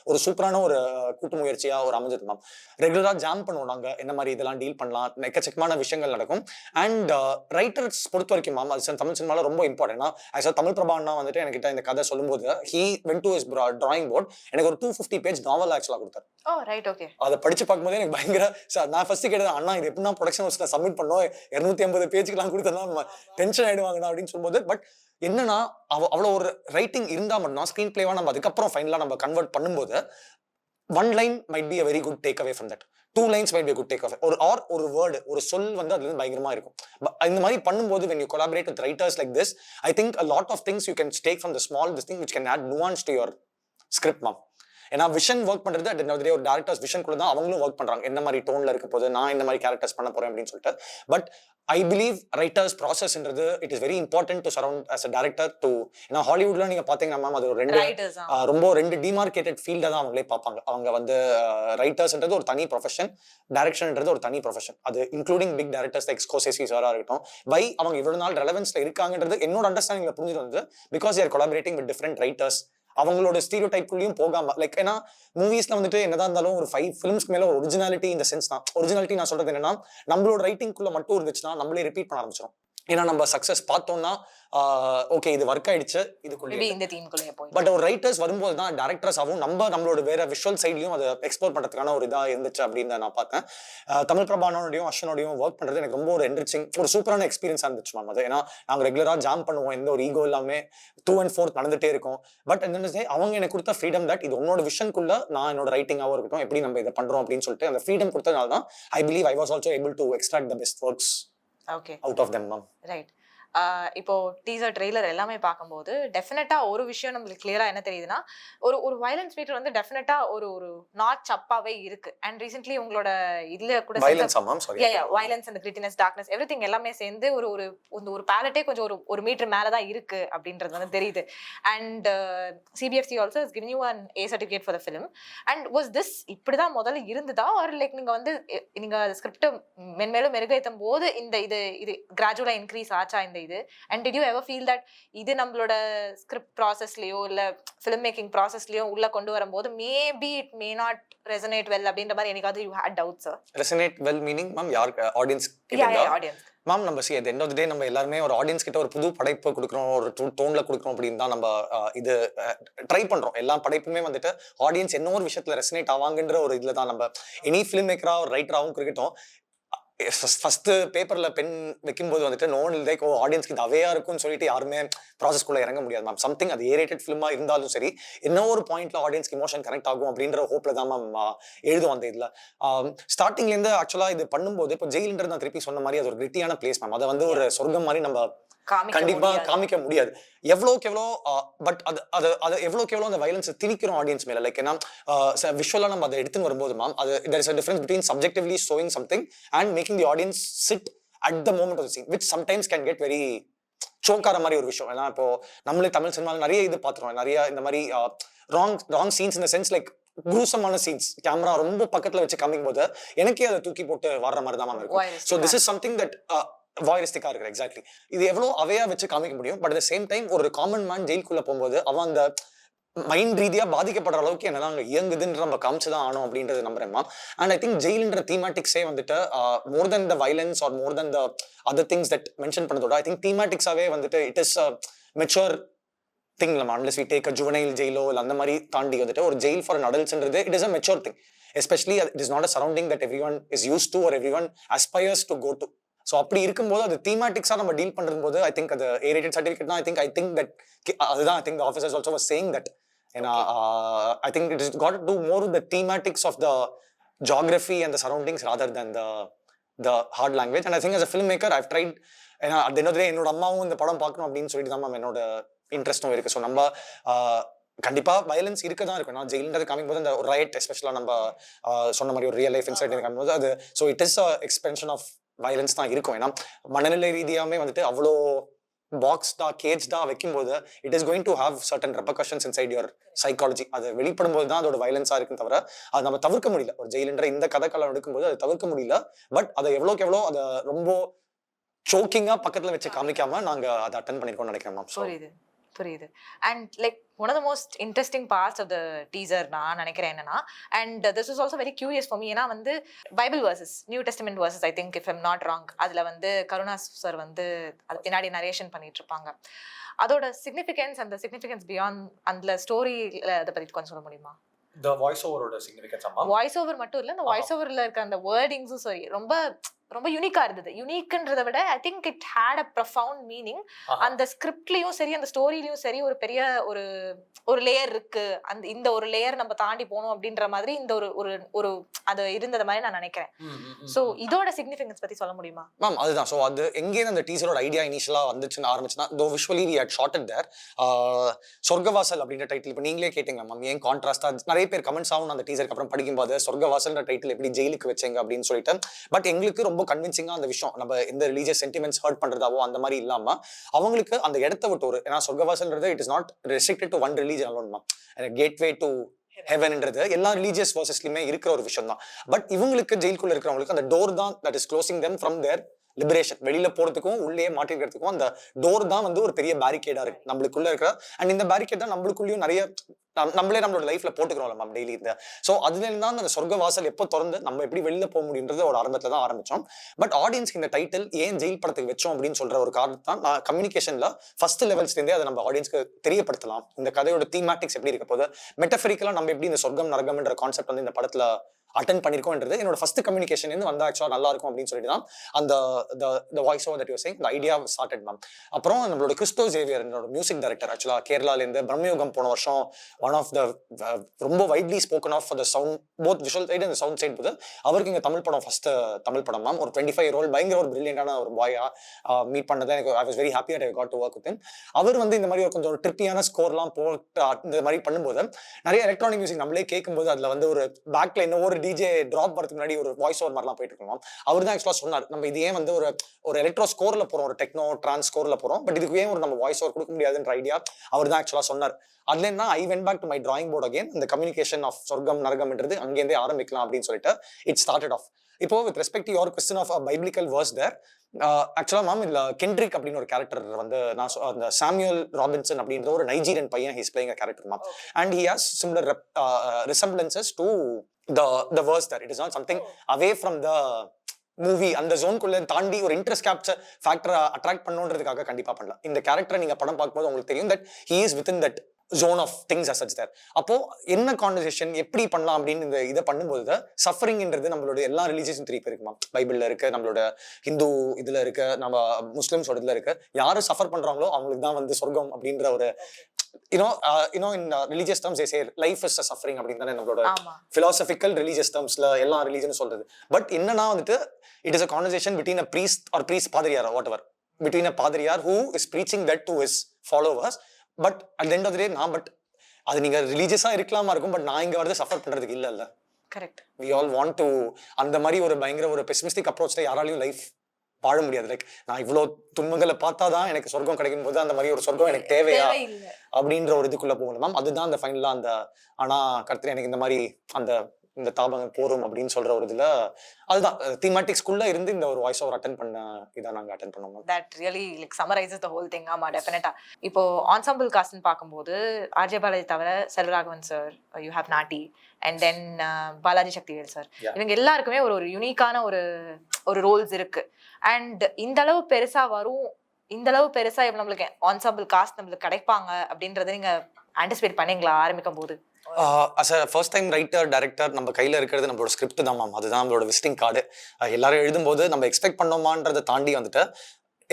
ஒரு சூப்பரான ஒரு கூட்டு முயற்சியா ஒரு அமைஞ்சது மேம். ரெகுலரா ஜாம் பண்ணுவோம் நாங்க, என்ன மாதிரி இதெல்லாம் டீல் பண்ணலாம், எக்கச்சக்கமான விஷயங்கள் நடக்கும். அண்ட் ரைட்டர்ஸ் பொறுத்த வரைக்கும் மேம் அது தமிழ் சினிமால ரொம்ப இம்பார்ட்டன்ட். ஆக்சுவலா தமிழ் பிரபான்னா வந்துட்டு என்கிட்ட இந்த கதை சொல்லும்போது he went to his drawing board எனக்கு ஒரு 250 பேஜ் நாவல் ஆக்சுவலா கொடுத்தாரு. அதை படிச்சு பார்க்கும்போது எனக்கு பயங்கர நான் ஃபர்ஸ்ட் கேட்டது, அண்ணா இது எப்படின்னா ப்ரொடக்ஷன் ஹவுஸ்ல சப்மிட் பண்ணோம் 250 பேஜுக்கெல்லாம் கொடுத்தா டென்ஷன் ஆயிடுவாங்கண்ணா அப்படின்னு சொல்லும்போது. பட் என்னன்னா அவ்வளோ ஒரு ரைட்டிங் இருந்தா மட்டும் ஸ்கிரீன் பிளேவா நம்ம அதுக்கப்புறம் ஃபைனலா நம்ம கன்வெர்ட் பண்ணும்போது one line might be a very good takeaway from that, 2 lines might be a good takeaway, ஒரு வேர்டு ஒரு சொல் வந்து அதுல இருந்து பயங்கரமா இருக்கும். இந்த மாதிரி பண்ணும்போது when you collaborate with writers like this, I think a lot of things you can take from the small this thing which can add nuance to your script ma'am. ஏன்னா விஷன் ஒர்க் பண்றது at end of the டே ஒரு directors vision கூட தான் அவங்களும் work பண்றாங்க. என்ன மாதிரி டோன்ல இருக்க போது நான் இந்த மாதிரி கேரக்டர்ஸ் பண்ண போறேன் அப்படின்னு சொல்லிட்டு. பட் ஐ பிலீவ் ரைட்டர்ஸ் ப்ராசஸ்ன்றது it is very important to surround us a director too. ஏன்னா ஹாலிவுட்ல நீங்க பாத்தீங்கன்னா மேம் அது ஒரு ரெண்டு டிமார்க்கேட்டட் ஃபீல்டை தான் அவங்களே பார்ப்பாங்க. அவங்க வந்து ரைட்டர்ஸ்ன்றது ஒரு தனி ப்ரொஃபஷன், டைரக்ஷன்ன்றது ஒரு தனி ப்ரொஃபஷன். அது including big directors like Scorsese சாரா இருக்கட்டும். வை அவங்க இவ்வளவு நாள் ரெலவன்ஸ்ல இருக்காங்கன்றது என்னோட அண்டர்ஸ்டாண்டிங்ல புரிஞ்சுட்டு வந்து because they are collaborating with different writers. அவங்களோட ஸ்டீரியோடைப்குள்ளேயும் போகாம லைக் ஏன்னா மூவிஸ்ல வந்துட்டு என்னதான் இருந்தாலும் ஒரு 5 ஃபிலிம்ஸ்க்கு மேல ஒரிஜினாலிட்டி இந்த சென்ஸ் தான். ஒரிஜினாலிட்டி நான் சொல்றது என்னன்னா நம்மளோட ரைட்டிங்குள்ள மட்டும் இருந்துச்சுன்னா நம்மளே ரிப்பீட் பண்ண ஆரம்பிச்சிடும். ஏன்னா நம்ம சக்ஸஸ் பார்த்தோம்னா ஓகே இது ஒர்க் ஆயிடுச்சு இதுக்குள்ளே. இந்த தீம்குள்ளே போய் பட் ஒரு ரைட்டர்ஸ் வரும்போது தான் டேரக்டர்ஸ் ஆகும் நம்மளோட வேற விஷுவல் சைட்லையும் அதை எக்ஸ்ப்ளோர் பண்ணுறதுக்கான ஒரு இதாக இருந்துச்சு அப்படின்னு நான் பார்த்தேன். தமிழ் பிரபானோடையும் அஸ்வனோடையும் ஒர்க் பண்ணுறது எனக்கு ரொம்ப ஒரு என்ரிச்சிங் ஒரு சூப்பரான எக்ஸ்பீரியன்ஸாக இருந்துச்சு மேம். அது ஏன்னா நாங்கள் ரெகுலராக ஜாம் பண்ணுவோம், எந்த ஒரு ஈகோ எல்லாமே 2 and 4 நடந்துகிட்டே இருக்கும். பட் என்ன அவங்க எனக்கு கொடுத்த ஃப்ரீடம் தட் இது உன்னோட விஷனுக்குள்ள நான் என்னோட ரைட்டிங்காகவும் இருக்கட்டும் எப்படி நம்ம இதை பண்ணுறோம் அப்படின்னு சொல்லிட்டு அந்த ஃப்ரீடம் கொடுத்ததுனால தான் I believe I was also able to extract the best works out of them ma'am. Right. இப்போ டீசர் ட்ரெய்லர் எல்லாமே பார்க்கும்போது டெஃபினட்டா ஒரு விஷயம் நம்மளுக்கு கிளியரா என்ன தெரியுதுன்னா ஒரு வயலன்ஸ் மீட்டர் வந்து டெஃபினட்டா ஒரு நாட் சப்பாவே இருக்கு. அண்ட் ரீசென்ட்லி உங்களோட இதுல கூட வயலன்ஸ் அண்ட் கிரிட்டினஸ் டார்க்னஸ் எவ்ரிதிங் எல்லாமே சேர்ந்து ஒரு பேலட்டே கொஞ்சம் ஒரு மீட்டர் மேலதான் இருக்கு அப்படின்றது வந்து தெரியுது. And CBFC also is giving you an A certificate for the film. and was this இப்படிதான் முதல்ல இருந்ததா ஆர் லைக் நீங்க வந்து நீங்க ஸ்கிரிப்ட் மென்மேலும் மெருகேற்றும் போது இது கிராஜுவலா இன்க்ரீஸ் ஆச்சா இந்த இது? and did you ever feel that இது நம்மளோட ஸ்கிரிப்ட் ப்ராசஸ்லயோ இல்ல ஃபிலிம் மேக்கிங் ப்ராசஸ்லயோ உள்ள கொண்டு வரும்போது maybe it may not resonate well அப்படின்ற மாதிரி எனக்காவது you had doubts? Resonate well meaning ma'am யார் ஆடியன்ஸ் ஆடியன்ஸ் மேம் நம்ம see end of the day நம்ம எல்லாருமே ஒரு ஆடியன்ஸ் கிட்ட ஒரு புது படைப்பு கொடுக்குறோம், ஒரு டோன்ல கொடுக்குறோம் அப்படின்னு தான் நம்ம இது ட்ரை பண்றோம். எல்லா படைப்புமே வந்துட்டு ஆடியன்ஸ் என்ன ஒரு விஷயத்துல ரெசனேட் ஆவாங்கன்ற ஒரு இதுல தான் நம்ம எனி ஃபிலிம் மேக்கரா ஒரு ரைட்டராகவும் இருக்கட்டும் ஃபர்ஸ்ட் பேப்பர்ல பென் வைக்கும்போது வந்துட்டு நோன் லைக் ஆடியன்ஸ்க்கு இது அவையா இருக்கும்னு சொல்லிட்டு யாருமே ப்ராசஸ்குள்ள இறங்க முடியாது மேம். சம்திங் அது ஏரேட்டட் ஃபிலிமா இருந்தாலும் சரி என்ன ஒரு பாயிண்ட்ல ஆடியன்ஸ்க்கு இமோஷன் கனெக்ட் ஆகும் அப்படின்ற ஹோப்ல தான் மேம் எழுதும் அந்த இதுல. ஸ்டார்டிங்ல இருந்து ஆக்சுவலா இது பண்ணும்போது இப்போ ஜெயில்ன்றது நான் திருப்பி சொன்ன மாதிரி அது ஒரு கிரிட்டியான பிளேஸ் மேம். அதை வந்து ஒரு சொர்க்கம் மாதிரி நம்ம கண்டிப்பா காமிக்க முடியாது எவ்வளோக்கு எவ்வளோ. பட் அது எவ்வளோக்கு எவ்வளோ அந்த வயலன்ஸ் திணிக்கிறோம் ஆடியன்ஸ் மேல. லைக் ஏன்னா விஷுவலா நம்ம அதை எடுத்துன்னு வரும்போது மேம் அது there is a difference between subjectively showing something and making the audience sit at the moment of the scene which sometimes can get very சோக்கார மாதிரி ஒரு விஷயம். ஏன்னா இப்போ நம்மளே தமிழ் சினிமாவில் நிறைய இது பார்த்துருவோம், நிறைய இந்த மாதிரி ராங் சீன்ஸ் இந்த சென்ஸ் லைக் குரூசமான சீன்ஸ் கேமரா ரொம்ப பக்கத்துல வச்சு காமிக்கும் போது எனக்கே அதை தூக்கி போட்டு வர்ற மாதிரி தான் மேம் இருக்கும். So this is something that வாயரிஸ்டிக்கா இருக்கு. எக்ஸாக்ட்லி இது எவ்வளோ அவையா வச்சு காமிக்க முடியும். பட் அட் சேம் டைம் ஒரு காமன் மேன் ஜெயிலுக்குள்ள போகும்போது அவன் அந்த மைண்ட் ரீதியா பாதிக்கப்படுற அளவுக்கு என்னதான் அங்கே இயங்குதுன்ற நம்ம காமிச்சுதான் ஆனோம் அப்படின்றது நம்புறேன் மேம். அண்ட் ஐ திங்க் ஜெயில்ன்ற தீமேட்டிக்ஸே வந்துட்டு more than the violence are more than the other things that mention பண்ணதோட ஐ திங்க் தீமேட்டிக்ஸாவே வந்துட்டு இட் இஸ் மெச்சூர் திங் நம்ம unless we take a juvenile ஜெயிலோ இல்லை அந்த மாதிரி தாண்டி வந்துட்டு ஒரு ஜெயில் ஃபார் அன் அடல்ட்ஸ்ன்றது it is a mature thing. Especially it is not a surrounding that everyone is use to or everyone அஸ்பயர்ஸ் to go to. So அப்படி இருக்கும்போது அது தீமேட்டிக்ஸா நம்ம டீல் பண்றது போது ஐ திங்க் அது A rated certificate I think that அதுதான் I think the officers also was saying that. ஏன்னா I think it is got to more the thematics of the geography and the surroundings rather than the hard language. And I think as a filmmaker I've tried. ஏன்னா அது என்னது என்னோட அம்மாவும் இந்த படம் பார்க்கணும் அப்படின்னு சொல்லிட்டு தான் மேம் என்னோட இன்ட்ரெஸ்டும் இருக்கு. ஸோ நம்ம கண்டிப்பா வயலன்ஸ் இருக்க தான் இருக்கும். நான் ஜெயில்ன்றது காமிக்கும் போது அந்த ரைட் எஸ்பெஷலா நம்ம சொன்ன மாதிரி ஒரு ரியல் லைஃப் இன்சைட் காமிக்கும் போது அது so it is expansion of violence தான் இருக்கும். ஏன்னா மனநிலை ரீதியாவே வந்துட்டு அவ்வளோ பாக்ஸ்டா கேஜ்டா வைக்கும்போது it is going to have certain repercussions inside your psychology. அது வெளிப்படும் போது தான் அதோட வயலன்ஸா இருக்குன்னு தவிர அது நம்ம தவிர்க்க முடியல. ஒரு ஜெயிலுன்ற இந்த கதைக்காலம் எடுக்கும்போது அதை தவிர்க்க முடியல. பட் அதை எவ்வளோக்கு எவ்வளோ அதை ரொம்ப சோக்கிங்கா பக்கத்துல வச்சு காமிக்காம நாங்க அதை அட்டென்ட் பண்ணிருக்கோம்னு நினைக்கிறேன் மேம். புரியுது. And like one of the most interesting parts of the teaser நான் நினைக்கிறேன் என்னன்னா, and this is also very curious for me. ஏன்னா வந்து Bible versus New Testament versus I think if I'm not wrong அதுல வந்து Karuna sir வந்து அது பின்னாடி நரேஷன் பண்ணிட்டு இருப்பாங்க. அதோட சிக்னிஃபிகன்ஸ் அந்த சிக்னிஃபிகன்ஸ் பியாண்ட் அந்த ஸ்டோரி அதை பத்தி கொஞ்சம் சொல்ல முடியுமா? The voice over significance amma voice over மட்டும் இல்ல, அந்த வாய்ஸ் ஓவர்ல இருக்க அந்த வேர்டிங்ஸும் சரி ரொம்ப ரொம்ப யூனிக்கா இருந்தது. யூனிக்ன்றதை விட I think it had a profound meaning. அந்த ஸ்கிரிப்ட்லயும் சரி அந்த ஸ்டோரியிலயும் சரி ஒரு பெரிய ஒரு லேயர் இருக்கு. அந்த இந்த ஒரு லேயர் நம்ம தாண்டி போகணும் அப்படின்ற மாதிரி இந்த ஒரு அது இருந்தது மாதிரி நான் நினைக்கிறேன். சோ இதோட சிக்னிஃபிகன்ஸ் பத்தி சொல்ல முடியுமா மேம்? அதுதான். ஸோ அது எங்கே அந்த டீசரோட ஐடியா இனிஷியலா வந்துச்சுன்னு ஆரம்பிச்சுன்னா தோ விஷுவலி வி ஹட் ஷார்ட்டட் தேர். சொர்க்கவாசல் அப்படின்ற டைட்டில் இப்போ நீங்களே கேட்டீங்க மேம், ஏன் கான்ட்ராஸ்டா நிறைய பேர் கமெண்ட்ஸ் ஆகும் அந்த டீசருக்கு அப்புறம் படிக்கும்போது சொர்க்கவாசல்ன்ற டைட்டில் எப்படி ஜெயிலுக்கு வச்சீங்க அப்படின்னு சொல்லிட்டு. பட் எங்களுக்கு ரொம்ப கன்வின்சிங்கா அந்த விஷயம் நம்ம இந்த ரிலீஜியஸ் சென்டிமெண்ட்ஸ் ஹர்ட் பண்றதாவோ அந்த மாதிரி இல்லாம அவங்களுக்கு அந்த இடத்த விட்டு ஒரு ஏன்னா சொர்க்கவாசல்ன்றது it is not restricted to one religion alone ma'am. Gateway to ஹெவன்ன்றது எல்லா ரிலீஜியஸ் ப்ராசஸ்லயுமே இருக்கிற ஒரு விஷயம் தான். பட் இவங்களுக்கு ஜெயிலுக்குள்ள இருக்கிறவங்களுக்கு அந்த டோர் தான் that is closing them from their liberation. வெளியில போறதுக்கும் உள்ளே மாட்டிருக்கிறதுக்கும் அந்த டோர் தான் வந்து ஒரு பெரிய பேரிகேடா இருக்கு நம்மளுக்குள்ள இருக்கிற. அண்ட் இந்த பேரிகேட் தான் நம்மளுக்குள்ளேயும் நிறைய நம்மளே நம்மளோட லைஃப்ல போட்டுக்கிறோம்ல மேம் டெய்லி இந்த. ஸோ அதுல இருந்தா அந்த சொர்க்க வாசல் எப்போ திறந்து நம்ம எப்படி வெளியில போக முடியுன்றது ஒரு ஆரம்பத்துல தான் ஆரம்பிச்சோம். பட் ஆடியன்ஸ்க்கு இந்த டைட்டில் ஏன் ஜெயில் படத்துக்கு வச்சோம் அப்படின்னு சொல்ற ஒரு காரணம் தான் நான் கம்யூனிகேஷன்ல ஃபர்ஸ்ட் லெவல்ஸ்லேருந்தே அதை நம்ம ஆடியன்ஸ்க்கு தெரியப்படுத்தலாம். இந்த கதையோட தீமேட்டிக்ஸ் எப்படி இருக்க போது, மெட்டஃபரிக்கலா நம்ம எப்படி இந்த சொர்க்கம் நரகம்ன்ற கான்செப்ட் வந்து இந்த படத்துல அட்டன் பண்ணிருக்கோம்ன்றது என்னோட ஃபர்ஸ்ட் கம்யூனிகேஷன் இருந்து வந்தா ஆக்சுவலா நல்லா இருக்கும் அப்படின்னு சொல்லிட்டு தான் அந்த voice over that you saying, the idea started ma'am. அப்புறம் நம்மளோட கிறிஸ்டோ ஜேவியர் என்னோட மியூசிக் டைரக்டர் ஆக்சுவலா கேரளால இருந்து பிரம்மயுகம் போன வருஷம் ஒன் ஆஃப் த ரொம்ப widely spoken of the sound both visual side and sound side போது அவருக்கு இங்க தமிழ் படம் ஃபர்ஸ்ட் தமிழ் படம் மேம். ஒரு 25 பயங்கர ஒரு பிரில்லியண்டான ஒரு பாயா மீட் பண்ணதை எனக்கு I was very happy at I got to work with him. அவர் வந்து இந்த மாதிரி ஒரு கொஞ்சம் ட்ரிப்பியான ஸ்கோர்லாம் போட்டு இந்த மாதிரி பண்ணும்போது நிறைய எலக்ட்ரானிக் மியூசிக் நம்மளே கேட்கும்போது அதுல வந்து ஒரு பேக்ல இன்னும் ஒரு டிஜே டிராப் வரதுக்கு முன்னாடி ஒரு வாய்ஸ் ஓவர் மாதிரிலாம் போயிட்டு இருக்கோம். அவர் தான் ஆக்சுவலா சொன்னார், நம்ம இது ஏன் வந்து ஒரு எலக்ட்ரோ ஸ்கோர்ல போறோம், ஒரு டெக்னோ ட்ரான்ஸ் ஸ்கோர்ல போறோம், பட் இதுக்கு ஏன் ஒரு நம்ம வாய்ஸ் ஓவர் கொடுக்க முடியாதுன்ற ஐடியா அவர் தான் ஆக்சுவலா சொன்னார். அதுல இருந்தா I went back to my drawing board again. இந்த கம்யூனிகேஷன் ஆஃப் சொர்க்கம் நரகம்ன்றது அங்கேருந்தே ஆரம்பிக்கலாம் அப்படின்னு சொல்லிட்டு இட் ஸ்டார்டட் ஆஃப். இப்போ with respect to your question of biblical verse there, ஆக்சுவலா மேம் இதுல கென்ட்ரிக் அப்படின்னு ஒரு கேரக்டர் வந்து நான் அந்த சாமுவல் ராபின்சன் அப்படின்ற ஒரு நைஜீரியன் பையன் he's playing a character ma'am. And he has similar resemblances to the verse there. It is not something away from the movie. அந்த ஜோன்குள்ள தாண்டி ஒரு இன்ட்ரெஸ்ட் கேப்சர் ஃபேக்டரை அட்ராக்ட் பண்ணுன்றதுக்காக கண்டிப்பா பண்ணலாம். இந்த கேரக்டரை நீங்க படம் பார்க்கும்போது உங்களுக்கு தெரியும் that he is within that zone of things as such there. அப்போ என்ன கான்வர்சேஷன் எப்படி பண்ணலாம் அப்படின்னு இந்த இதை பண்ணும்போது சஃபரிங்ன்றது நம்மளோட எல்லா ரிலீஜியஸும் திருப்பி இருக்குமா. பைபிள்ல இருக்கு, நம்மளோட ஹிந்து இதுல இருக்கு, நம்ம முஸ்லிம்ஸோட இதுல இருக்கு. யாரும் சஃபர் பண்றாங்களோ அவங்களுக்கு தான் வந்து சொர்க்கம் அப்படின்ற ஒரு in religious terms they say life is a suffering அப்படின்னு தானே நம்மளோட philosophical religious termsல எல்லா ரிலீஜனும் சொல்றது. பட் என்னன்னா வந்துட்டு it is a conversation between a priest or padriyar or whatever, between a padriyar who is preaching that to his followers. But at the end of the day but அது நீங்க ரிலீஜியஸா இருக்கலாமா இருக்கும், but நான் இங்க வரது suffer பண்றதுக்கு இல்ல. Correct. we all want to அந்த மாதிரி ஒரு பயங்கர ஒரு பெசிமிஸ்டிக் அப்ரோச்ல யாராலையும் லைஃப் வாழ முடியாது. லைக் நான் இவ்வளவு துன்பங்களை பார்த்தாதான் எனக்கு சொர்க்கம் கிடைக்கும் போது அந்த மாதிரி ஒரு சொர்க்கம் எனக்கு தேவையா அப்படின்ற ஒரு இதுக்குள்ள போகணும் மேம். அதுதான் அந்த ஃபைனலா அந்த ஆனா கருத்துல எனக்கு இந்த மாதிரி இந்த தாபங்கள் போரும் அப்படின்னு சொல்ற ஒரு இதுல அதுதான் தீமேட்டிக்ஸ்குள்ள இருந்து இந்த ஒரு வாய்ஸ் ஓவர் அட்டென்ட் பண்ண இதை நாங்க அட்டென்ட் பண்ணுவோம். That really like summarises the whole thing. ஆமா, டெஃபினட்டா. இப்போ ensemble காஸ்ட்னு பாக்கும்போது ஆர்ஜே பாலாஜி தவிர Selvaraghavan sir, you have Natty, and then Balaji Sakthivel sir, இவங்க எல்லாருக்குமே ஒரு யூனிக்கான ஒரு ரோல்ஸ் இருக்கு. அண்ட் இந்த அளவு பெருசா வரும், இந்த அளவு பெருசா நம்மளுக்கு ensemble காஸ்ட் நம்மளுக்கு கிடைப்பாங்க அப்படின்றத நீங்க ஆன்டிசிபேட் பண்ணீங்களா ஆரம்பிக்கும் போது? As a first time writer director நம்ம கையில் இருக்கிறது நம்மளோட ஸ்கிரிப்ட் தான் மேம். அதுதான் நம்மளோட விசிட்டிங் கார்டு. எல்லாரும் எழுதும்போது நம்ம எக்ஸ்பெக்ட் பண்ணோமான்றதை தாண்டி வந்துட்டு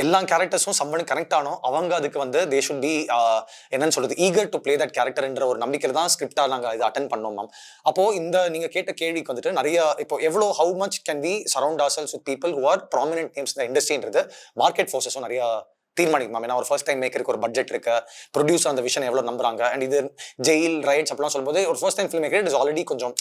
எல்லா கேரக்டர்ஸும் சம்மனு கனெக்ட் ஆனோம். அவங்க அதுக்கு வந்து தே ஷுட் பி என்னன்னு சொல்றது ஈகர் டு பிளே தட் கேரக்டர்ன்ற ஒரு நம்பிக்கை தான் ஸ்கிரிப்டா நாங்கள் இதை அட்டென்ட் பண்ணோம் மேம். அப்போ இந்த நீங்க கேட்ட கேள்விக்கு வந்துட்டு நிறைய இப்போ எவ்வளோ how much can we surround ourselves with people who are prominent names in the industryன்றது மார்க்கெட் ஃபோர்ஸஸும் நிறைய தீர்மானிக்கும் மேம். ஏன்னா ஒரு ஃபர்ஸ்ட் டைம் மேக்கருக்கு ஒரு பட்ஜெட் இருக்கு, ப்ரொடியூசர் அந்த விஷயம் எவ்வளோ நம்புறாங்க. அண்ட் இது ஜெயில் ரைட்ஸ் அப்படிலாம் சொல்லும்போது ஒரு first time film maker it is already கொஞ்சம்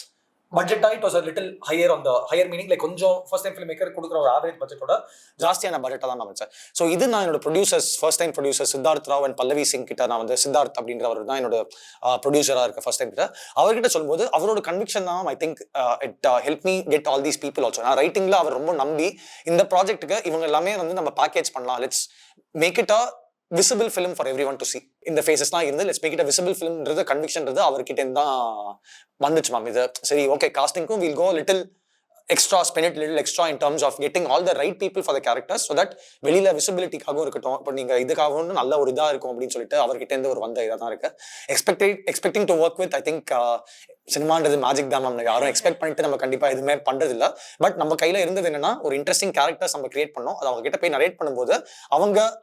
பட்ஜெட்டா it was a little higher on the higher meaning, like கொஞ்சம் ஃபர்ஸ்ட் டைம் ஃபில்ம் மேக்கர் கொடுக்குற ஒரு ஆவரேஜ் பட்ஜெட்டோட ஜாஸ்தியான பட்ஜெட்டா தான் மேம் சார். ஸோ இது நான் என்னோட producers first time producer Siddharth Rao and Pallavi Singh கிட்ட நான் வந்து சித்தார்த் அப்படின்றவர் தான் என்னோட ப்ரொடியூசராக இருக்க ஃபர்ஸ்ட் டைம் கிட்ட அவர்கிட்ட சொல்லும்போது அவரோட கன்விக்ஷன் தான் I think it help me get all these people also. நான் ரைட்டிங்ல அவர் ரொம்ப நம்பி இந்த ப்ராஜெக்ட்டுக்கு இவங்க எல்லாமே வந்து நம்ம பேக்கேஜ் பண்ணலாம், let's make it a visible film for everyone to see. இந்த ஃபேஸஸ்லாம் இருந்து let's make it a visible ஃபிலிம்ன்றது கன்விக்ஷன்றது அவர்கிட்ட தான் வந்துச்சு மேம். இது சரி ஓகே, காஸ்டிங்க்கும் will go little extra, spend it little extra in terms of getting all the right people for the characters so that வெளியில விசிபிலிட்டிக்காகவும் இருக்கட்டும், இப்போ நீங்க இதுக்காகவும் நல்ல ஒரு இதா இருக்கும் அப்படின்னு சொல்லிட்டு அவர்கிட்ட இருந்து ஒரு வந்த இதாக தான் இருக்கு. Expecting to work with I think சினிமான்றது மேஜிக் தான் மேம். யாரும் எக்ஸ்பெக்ட் பண்ணிட்டு நம்ம கண்டிப்பா எதுவுமே பண்றது இல்லை. பட் நம்ம கையில இருந்தது என்னன்னா ஒரு இன்ட்ரெஸ்டிங் கேரக்டர்ஸ் நம்ம கிரியேட் பண்ணோம். அது அவங்க கிட்ட போய் நரேட் பண்ணும்போது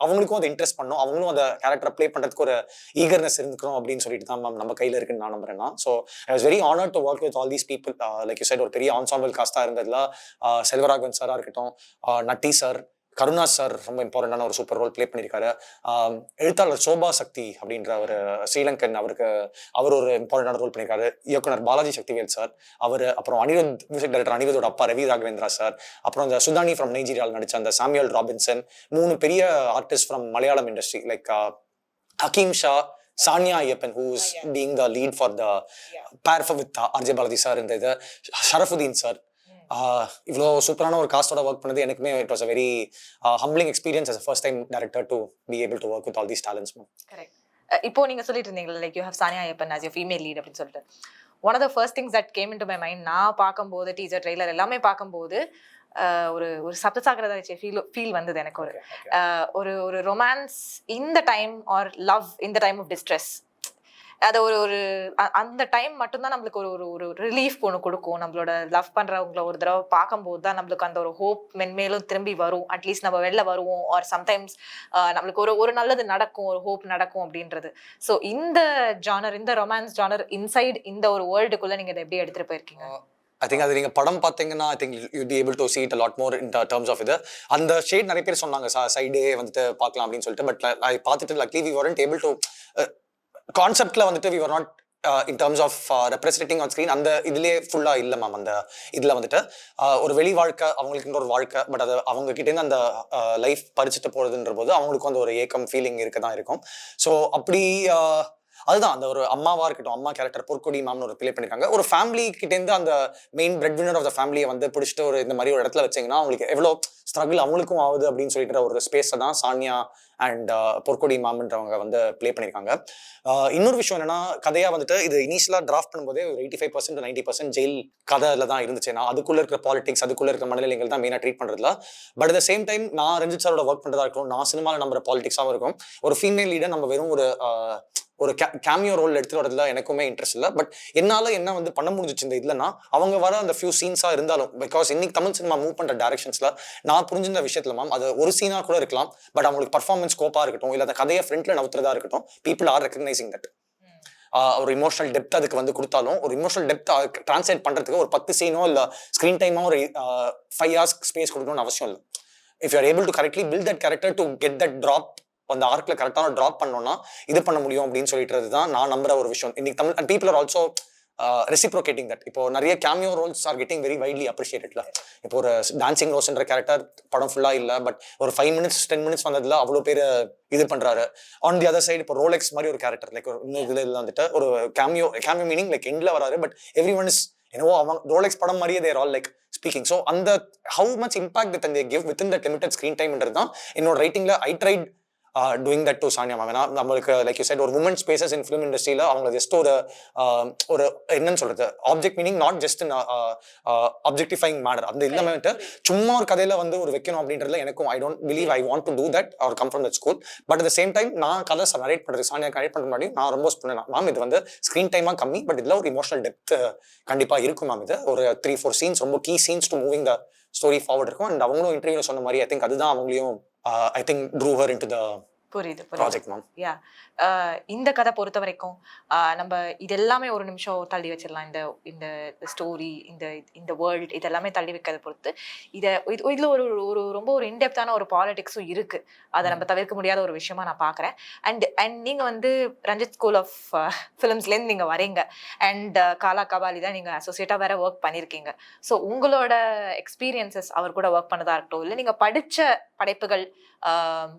அவங்களுக்கும் அதை இன்ட்ரெஸ்ட் பண்ணும், அவங்களும் அந்த கேரக்டரை ப்ளே பண்றதுக்கு ஒரு ஈகர்னஸ் இருந்துக்கணும் அப்படின்னு சொல்லிட்டு தான் மேம் நம்ம கையில இருக்குன்னு நான் நம்புறேன். So I was very honoured to work with all these people. Like you said ஒரு பெரிய ensemble காஸ்டா இருந்ததுல செல்வராகவன் சாரா இருக்கட்டும், நட்டி சார், கருணா சார் ரொம்ப இம்பார்ட்டன்டான ஒரு சூப்பர் ரோல் பிளே பண்ணியிருக்காரு. எழுத்தாளர் சோபா சக்தி அப்படின்ற ஒரு ஸ்ரீலங்கன், அவர் ஒரு இம்பார்ட்டன்டான ரோல் பண்ணியிருக்காரு. இயக்குனர் பாலாஜி சக்திவேல் சார், அப்புறம் அனிருத் மியூசிக் டைரக்டர் அனிருத்தோட அப்பா ரவி ராகவேந்திரா சார், அப்புறம் இந்த சுதானி ஃப்ரம் நைஜீரியாவில் நடிச்ச அந்த சாமுவல் ராபின்சன், 3 பெரிய artist from Malayalam industry like Hakeem Shah, Sania Ayyappan who is being the lead for the pair with RJ Balaji sir, இந்த இது ஷரஃபுதீன் சார், இவ்வளோ சூப்பரான ஒரு காஸ்டோட ஒர்க் பண்ணது எனக்குமே it was a very humbling experience as a first time director to be able to work with all these talents. Correct. இப்போ நீங்க சொல்லிட்டு இருந்தீங்களா like you have Saniya Iyappan as your female lead அப்படின்னு சொல்லிட்டு one of the first things that came into my mind நான் பார்க்கும்போது teaser trailer எல்லாமே பார்க்கும்போது ஒரு ஒரு சப்தசாகரதா வச்சு ஃபீல் வந்தது எனக்கு ஒரு ரொமான்ஸ் இந்த டைம் ஆர் லவ் இந்த டைம் ஆஃப் டிஸ்ட்ரெஸ் அது ஒரு அந்த டைம் மட்டும்தான் நம்மளுக்கு ஒரு ஒரு ரிலீஃப் ஒன்று கொடுக்கும். நம்மளோட லவ் பண்றவங்கள ஒரு தடவை பார்க்கும்போது தான் நம்மளுக்கு அந்த ஒரு ஹோப் மென்மேலும் திரும்பி வரும். அட்லீஸ்ட் நம்ம வெளில வருவோம் ஆர் சம்டைம்ஸ் நம்மளுக்கு ஒரு நல்லது நடக்கும், ஒரு ஹோப் நடக்கும் அப்படின்றது. ஸோ இந்த ஜானர், இந்த ரொமான்ஸ் ஜானர் இன்சைட் இந்த ஒரு வேர்ல்டுக்குள்ள நீங்க இதை எப்படி எடுத்துட்டு போயிருக்கீங்க? ஐ திங்க் அது நீங்கள் படம் பார்த்தீங்கன்னா I think you be able to see it a lot more in terms of இது. அந்த ஷேட் நிறைய பேர் சொன்னாங்க சைடே வந்துட்டு பார்க்கலாம் அப்படின்னு சொல்லிட்டு. பட் I பார்த்துட்டு luckily we weren't able to கான்செப்ட்ல வந்துட்டு we were not in terms of representing on screen அந்த இதுலேயே ஃபுல்லாக இல்லை மேம். அந்த இதில் வந்துட்டு ஒரு வெளி வாழ்க்கை, அவங்களுக்கு ஒரு வாழ்க்கை, பட் அது அவங்க கிட்டேருந்து அந்த லைஃப் பறிச்சுட்டு போகிறதுன்ற போது அவங்களுக்கு வந்து ஒரு ஏக்கம் ஃபீலிங் இருக்க தான் இருக்கும். ஸோ அப்படி அதுதான் அந்த ஒரு அம்மாவாக இருக்கட்டும், அம்மா கேரக்டர் பொற்கொடி மேம்னு ஒரு பிளே பண்ணியிருக்காங்க. ஒரு ஃபேமிலி கிட்டேருந்து அந்த main breadwinner of the ஃபேமிலியை வந்து பிடிச்சிட்டு ஒரு இந்த மாதிரி ஒரு இடத்துல வச்சிங்கன்னா அவங்களுக்கு எவ்வளோ ஸ்ட்ரகிள் அவங்களுக்கும் ஆகுது அப்படின்னு சொல்லிட்டு ஒரு ஸ்பேஸை தான் சானியா அண்ட் பொற்கொடி மேம்ன்றவங்க வந்து பிளே பண்ணியிருக்காங்க. இன்னொரு விஷயம் என்னன்னா, கதையாக வந்துட்டு இது இனிஷியலாக டிராஃப்ட் பண்ணும்போதே ஒரு 85% to 90% ஜெயில் கதையில் தான் இருந்துச்சு. நான் அதுக்குள்ளே இருக்கிற பாலிடிக்ஸ், அதுக்குள்ளே இருக்கிற மனநிலைகள் தான் மெயினாக ட்ரீட் பண்ணுறதுல. But at the same time நான் ரஞ்சித் சாரோட ஒர்க் பண்ணுறதா இருக்கட்டும், நான் சினிமாவில் நம்புற பாலிடிக்ஸாகவும் இருக்கும். ஒரு ஃபீமேல் லீடர் நம்ம வெறும் ஒரு கேமியோ ரோல் எடுத்துட்டு வரதுல எனக்குமே இன்ட்ரெஸ்ட் இல்லை. பட் என்னால் என்ன வந்து பண்ண முடிஞ்சிச்சு இந்த இதுலன்னா, அவங்க வர அந்த ஃபியூ சீன்ஸாக இருந்தாலும், பிகாஸ் இன்னைக்கு தமிழ் சினிமா மூவ் பண்ணுற டைரக்ஷன்ஸில் நான் புரிஞ்சிருந்த விஷயத்தில் மேம், அது ஒரு சீனாக கூட இருக்கலாம். பட் அவங்களுக்கு பர்ஃபார்மன்ஸ் ஸ்கோப்பாக இருக்கட்டும், இல்லை அந்த கதையை ஃப்ரண்ட்ல நவுத்துறதா இருக்கட்டும், பீப்புள் ஆர் ரெகக்னைசிங் தட். ஒரு இமோஷனல் டெப்த் அதுக்கு வந்து கொடுத்தாலும், ஒரு இமோஷனல் டெப்த் டிரான்ஸ்லேட் பண்ணுறதுக்கு ஒரு 10 சீனோ இல்லை ஸ்க்ரீன் டைமோ ஒரு 5 hours ஸ்பேஸ் கொடுக்கணும்னு அவசியம் இல்லை. If you are able to correctly build that character to get that drop, அந்த ஆர்க்ல கரெக்டான ட்ராப் பண்ணோம்னா இது பண்ண முடியும் அப்படின்னு சொல்லிட்டு தான் நான் நம்புற ஒரு விஷயம். இன்னைக்கு Tamil and people are also reciprocating that. இப்போ நிறைய cameo roles are getting very widely அப்ரிஷியேட்டட்ல. இப்போ ஒரு டான்சிங் ரோஸ்ன்ற கேரக்டர் படம் ஃபுல்லா இல்லை, பட் ஒரு 5 minutes 10 minutes வந்ததுல அவ்வளோ பேர் இது பண்றாரு. ஆன் தி அதர் சைடு இப்போ ரோலெக்ஸ் மாதிரி ஒரு கேரக்டர் லைக் ஒரு இன்னும் இதுல வந்துட்டு ஒரு கேமியோ மீனிங் லைக் எண்ட்ல வராரு, பட் எவ்ரி ஒன் இஸ் என்னவோ அவங்க ரோலெக்ஸ் படம் மாதிரியே they're all like speaking. So அந்த how much impact that they give within that limited screen டைம்ன்றது தான் என்னோட ரைட்டிங்ல I tried doing that to Sanya ma'am. நம்மளுக்கு லைக் யூ செட் ஒரு women spaces in film industryல அவங்க ஜஸ்ட் ஒரு என்னன்னு சொல்றது object meaning not just objectifying manner அந்த இல்லாம சும்மா ஒரு கதையில வந்து ஒரு வைக்கணும் அப்படின்றதுல எனக்கும் I don't believe I want to do that R come from that school. But at the same time நான் கதை நரேட் பண்றது, சானியா நரேட் பண்ற முன்னாடி நான் ரொம்ப சொன்னேன் மேம், இது வந்து ஸ்க்ரீன் டைமா கம்மி, பட் இதுல ஒரு இமோஷனல் டெப்த் கண்டிப்பா இருக்கும் மேம். இது ஒரு 3-4 சீன்ஸ் ரொம்ப key scenes to moving the story forward இருக்கும். அண்ட் அவங்களும் இன்டர்வியூல சொன்ன மாதிரி ஐ திங்க் அதுதான் அவங்களையும் I think drew her into the project ma'am. Yeah. இந்த கதை பொறுத்த வரைக்கும் நம்ம இது எல்லாமே ஒரு நிமிஷம் தள்ளி வச்சிடலாம். இந்த ஸ்டோரி, இந்த வேர்ல்ட் இதெல்லாமே தள்ளி வைக்கிறத பொறுத்து இதுல ஒரு ரொம்ப ஒரு இன்டெப்தான ஒரு பாலிடிக்ஸும் இருக்கு. அதை நம்ம தவிர்க்க முடியாத ஒரு விஷயமா நான் பாக்குறேன். அண்ட் நீங்க வந்து ரஞ்சித் ஸ்கூல் ஆஃப் ஃபிலிம்ஸ்லேருந்து நீங்க வரீங்க. அண்ட் காலா கபாலி தான் நீங்க அசோசியேட்டா வேற ஒர்க் பண்ணிருக்கீங்க. ஸோ உங்களோட எக்ஸ்பீரியன்சஸ் அவர் கூட ஒர்க் பண்ணதா இருக்கட்டும், இல்லை நீங்க படிச்ச படைப்புகள்,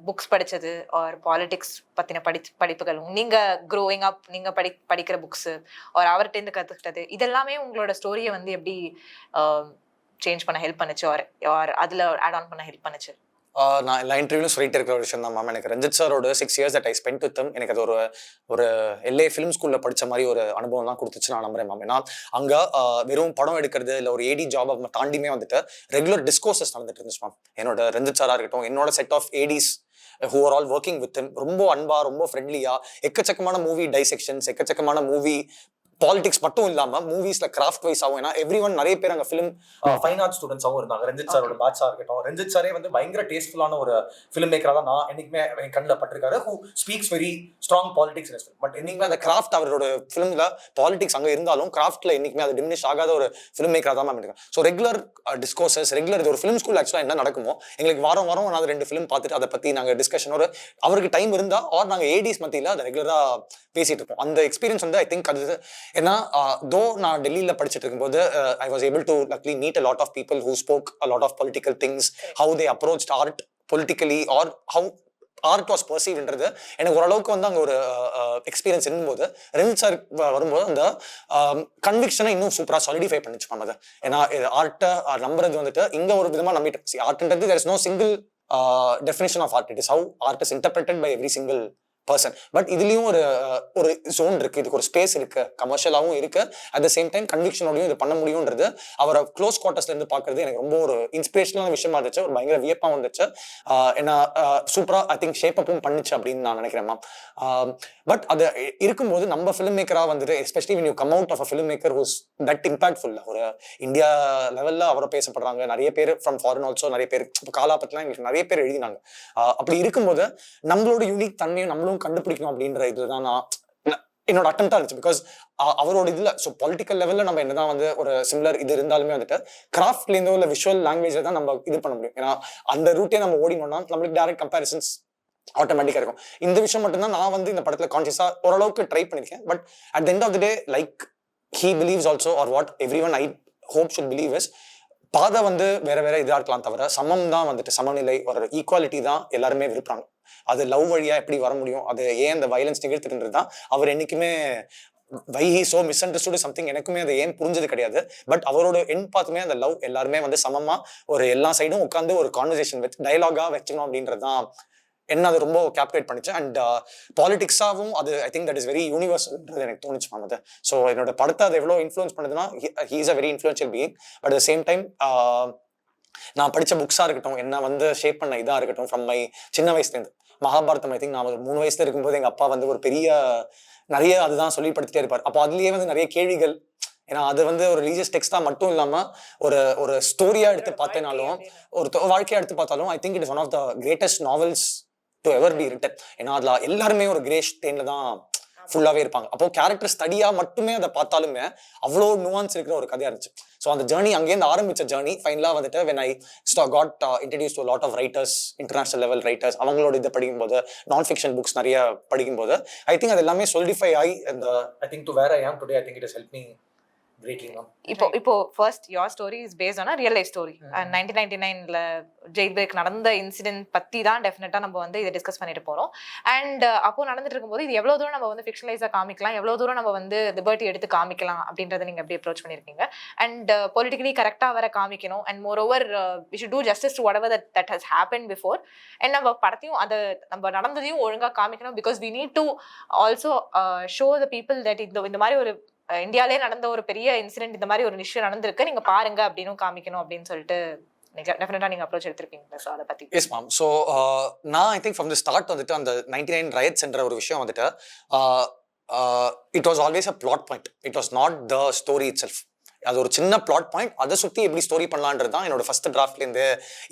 புக்ஸ் படிச்சது ஆர் பாலிடிக்ஸ் பத்தின படிப்புகள், நீங்க க்ரோயிங் அப் நீங்க படிக்கிற புக்ஸ் ஆர் அவர்கிட்ட இருந்து கத்துக்கிட்டது, இதெல்லாமே உங்களோட ஸ்டோரியை வந்து எப்படி சேஞ்ச் பண்ண ஹெல்ப் பண்ணுச்சு ஆர் அதுல ஆட் ஆன் பண்ண ஹெல்ப் பண்ணுச்சு? நான் எல்லா இன்டர்வியூலும் சொல்லிட்டு இருக்கிற ஒரு விஷயம் தான் மேம். எனக்கு ரஞ்சித் சாரோட 6 years that I spent with him, எனக்கு அது ஒரு LA ஃபிலிம் ஸ்கூலில் படித்த மாதிரி ஒரு அனுபவம் தான் கொடுத்துச்சு நான் நம்புறேன் மேம். ஏன்னா அங்கே வெறும் படம் எடுக்கிறது இல்லை ஒரு ஏடி ஜாப் தாண்டியுமே வந்துட்டு ரெகுலர் டிஸ்கோர்சஸ் நடந்துட்டு இருந்துச்சு மேம். என்னோட ரஞ்சித் சாராக இருக்கட்டும், என்னோட set of ADs who are all working with him, ரொம்ப அன்பா, ரொம்ப ஃப்ரெண்ட்லியா, எக்கச்சக்கமான மூவி டைசெக்ஷன்ஸ், எக்கச்சக்கமான மூவி பாலிடிக்ஸ் மட்டும் இல்லாம மூவிஸ்ல கிராஃப்ட் வைஸ் ஆகும். ஏன்னா எவ்ரி ஒன் நிறைய பேர் அங்க ஃபிலிம் ஃபைன் ஆர்ட் ஸ்டூடெண்ட்ஸாகவும் இருந்தாங்க. ரஞ்சித் சாரோட பேட்சா இருக்கட்டும், ரஞ்சித் சாரே வந்து பயங்கர டேஸ்ட்ஃபுல்லான ஒரு ஃபிலிம் மேக்கரா தான் நான் என்னைக்குமே என் கண்ணில் பட்டிருக்காரு. Who speaks very strong politics in film. But என்னைக்குமே அந்த கிராஃப்ட் அவரோட ஃபிலிம்ல பாலிடிக்ஸ் அங்கே இருந்தாலும் கிராஃப்ட்ல என்னைக்குமே அது டிமினிஷ் ஆகாத ஒரு ஃபிலிம் மேக்கரா தான் மேம் இருக்காங்க. ஸோ ரெகுலர் டிஸ்கோர்சஸ், ரெகுலர் இது ஒரு ஃபிலிம் ஸ்கூல் ஆக்சுவலாக என்ன நடக்குமோ எங்களுக்கு வாரம் நான் 2 ஃபிலிம் பார்த்துட்டு அதை பத்தி நாங்கள் டிஸ்கஷன் அவருக்கு டைம் இருந்தா ஆர் நாங்கள் ஏடிஸ் மத்தியில் அதை ரெகுலரா பேசிட்டு இருப்போம். அந்த எக்ஸ்பீரியன்ஸ் வந்து ஐ திங்க் அது ஏன்னா தோ நான் டெல்லியில படிச்சுட்டு இருக்கும்போது I was able to luckily meet a lot of people who spoke a lot of political things, how they approached art politically or how art was பர்சீவ்ன்றது எனக்கு ஓரளவுக்கு வந்து அங்கே ஒரு எக்ஸ்பீரியன்ஸ் இருக்கும்போது ரஞ்சித் சார் வரும்போது அந்த கன்விக்ஷனை இன்னும் சூப்பராக சாலிடிஃபை பண்ணிச்சு மேம். அதை ஏன்னா ஆர்ட்டை நம்புறது வந்துட்டு இங்கே ஒரு விதமாக நம்பிட்டு ஆர்ட்ன்றது there is no single definition of art. It is how art is interpreted by every single person. But இதுலயும் ஒரு ஜோன் இருக்கு, இதுக்கு ஒரு ஸ்பேஸ் இருக்கு, கமர்ஷியலாகவும் இருக்கு, அட் த சேம் டைம் கன்விக்ஷனோடையும் இது பண்ண முடியும்ன்றது அவரை க்ளோஸ் குவார்ட்டர்ஸ்ல இருந்து பார்க்கறது எனக்கு ரொம்ப ஒரு இன்ஸ்பிரேஷனான விஷயமா இருந்துச்சு, ஒரு பயங்கர வியப்பா வந்துச்சு. என்ன சூப்பரா ஐ திங்க் ஷேப் அப்பும் பண்ணுச்சு அப்படின்னு நான் நினைக்கிறேன் மேம். பட் அது இருக்கும்போது நம்ம ஃபிலிம் மேக்கரா வந்துட்டு especially when you come out of a filmmaker who's that impactful, ஒரு இந்தியா லெவல்ல அவரை பேசப்படுறாங்க, நிறைய பேர் ஃப்ரம் ஃபாரின் ஆல்சோ நிறைய பேர் காலா பத்திலாம் எங்களுக்கு நிறைய பேர் எழுதினாங்க. அப்படி இருக்கும்போது நம்மளோட யூனிக் தன்மையும் நம்மளும் கண்டுபிடிக்கணும் அப்படின்ற இதுதான் நான் என்னோட அட்டெம்ப்டா இருந்துச்சு. பிகாஸ் அவரோட இதுல ஸோ பொலிட்டிக்கல் லெவல்ல நம்ம என்னதான் வந்து ஒரு சிமிலர் இது இருந்தாலுமே வந்துட்டு கிராஃப்ட்லேருந்தோ இல்லை விஷுவல் லாங்குவேஜ்ல தான் நம்ம இது பண்ண முடியும். ஏன்னா அந்த ரூட்டே நம்ம ஓடினோம்னா நம்மளுக்கு டைரக்ட் கம்பேரிசன்ஸ் ஆட்டோமேட்டிக்கா இருக்கும். இந்த விஷயம் மட்டும்தான் நான் வந்து இந்த படத்துல கான்சியஸா ஓரளவுக்கு ட்ரை பண்ணிருக்கேன். But at the end of the day like he believes also or what everyone I hope should believe is பாதை வந்து வேற வேற இதா இருக்கலாம் தவிர சமம் தான் வந்துட்டு சமநிலை ஒரு ஈக்குவாலிட்டி தான் எல்லாருமே விரும்புறாங்க. அது லவ் வழியா எப்படி வர முடியும், அது ஏன் அந்த வயலன்ஸ் நிகழ்த்துன்றது தான் அவர் என்னைக்குமே why he so misunderstood something எனக்குமே அதை ஏன் புரிஞ்சது கிடையாது. பட் அவரோட எண்ட் பார்த்துமே அந்த லவ் எல்லாருமே வந்து சமமா ஒரு எல்லா சைடும் உட்காந்து ஒரு கான்வர்சேஷன் வச்சு டயலாகா வச்சுக்கணும் அப்படின்றது தான் என்ன அது ரொம்ப கேப்டிவேட் பண்ணிச்சு. அண்ட் பாலிடிக்ஸாவும் அது I think that is very யூனிவர்சல்ன்றது எனக்கு தோணுச்சு மேம். அது ஸோ என்னோட படத்தை அது எவ்வளோ இன்ஃப்ளூயன்ஸ் பண்ணுதுன்னா he is a very influential being. But at the same time நான் படித்த புக்ஸாக இருக்கட்டும், என்ன வந்து ஷேப் பண்ண இதாக இருக்கட்டும் ஃப்ரம் மை சின்ன வயசுலேருந்து மகாபாரதம் ஐ திங்க் நான் ஒரு 3 வயசுல இருக்கும்போது எங்கள் அப்பா வந்து ஒரு பெரிய நிறைய அதுதான் சொல்லிப்படுத்திட்டே இருப்பார். அப்போ அதுலேயே வந்து நிறைய கேள்விகள், ஏன்னா அது வந்து ஒரு ரிலீஜியஸ் டெக்ஸ்டா மட்டும் இல்லாம ஒரு ஸ்டோரியா எடுத்து பார்த்தேனாலும் ஒரு வாழ்க்கையா எடுத்து பார்த்தாலும் I think it is one of the greatest novels to ever be written. ஏன்னா அதுல எல்லாருமே ஒரு கிரே ஸ்டேன்ல தான் ஃபுல்லாவே இருப்பாங்க. அப்போ கேரக்டர் ஸ்டடியா மட்டுமே அதை பார்த்தாலுமே அவ்வளோ நுவான்ஸ் இருக்கிற ஒரு கதையா இருந்துச்சு. ஸோ அந்த ஜேர்னி அங்கேருந்து ஆரம்பிச்ச ஜேர்னி ஃபைனலா வந்துட்டு when I got introduced to a lot of writers, international level writers, அவங்களோட இதை படிக்கும்போது நான் ஃபிக்ஷன் புக்ஸ் நிறைய படிக்கும்போது ஐ திங்க் அது எல்லாமே solidify ஆகி அந்த I think to where I am today I think it has help me greatly. இப்போ first your story is based on real life story. 1999ல ஜெயில் பிரேக் நடந்த இன்சிடென்ட் பத்தி தான் டெஃபினட்டா நம்ம வந்து இதை டிஸ்கஸ் பண்ணிட்டு போறோம். அண்ட் அப்போ நடந்துட்டு இருக்கும்போது இது எவ்வளவு தூரம் நம்ம வந்து ஃபிக்ஷனலைஸா காமிக்கலாம், எவ்வளவு தூரம் நம்ம வந்து லிபர்ட்டி எடுத்து காமிக்கலாம் அப்படின்றத நீங்க எப்படி அப்ரோச் பண்ணிருக்கீங்க. அண்ட் பொலிட்டிக்கலி கரெக்டா வர காமிக்கணும். And moreover we should do justice to whatever that has happened before. And நம்ம படத்தையும் அதை நம்ம நடந்ததையும் ஒழுங்கா காமிக்கணும். Because we need to also show the people that இந்த மாதிரி ஒரு இந்தியாலே நடந்த ஒரு பெரிய இன்சிடென்ட், இந்த மாதிரி ஒரு விஷயம் நடந்திருக்கு, நீங்க பாருங்க அப்படின்னு காமிக்கணும் அப்படின்னு சொல்லிட்டு டெஃபினட்டா நீங்க அப்ரோச் எடுத்திருக்கீங்க. ஸோ அதை பத்தி எஸ் மேம். ஸோ நான் I think from the start வந்துட்டு அந்த 99 ரயட்ஸ் என்ற ஒரு விஷயம் வந்துட்டு it was always a plot point, it was not the story itself. அது ஒரு சின்ன பிளாட் பாயிண்ட், அதை சுற்றி எப்படி ஸ்டோரி பண்ணலான்றது தான் என்னோட ஃபர்ஸ்ட் டிராஃப்ட்லேருந்து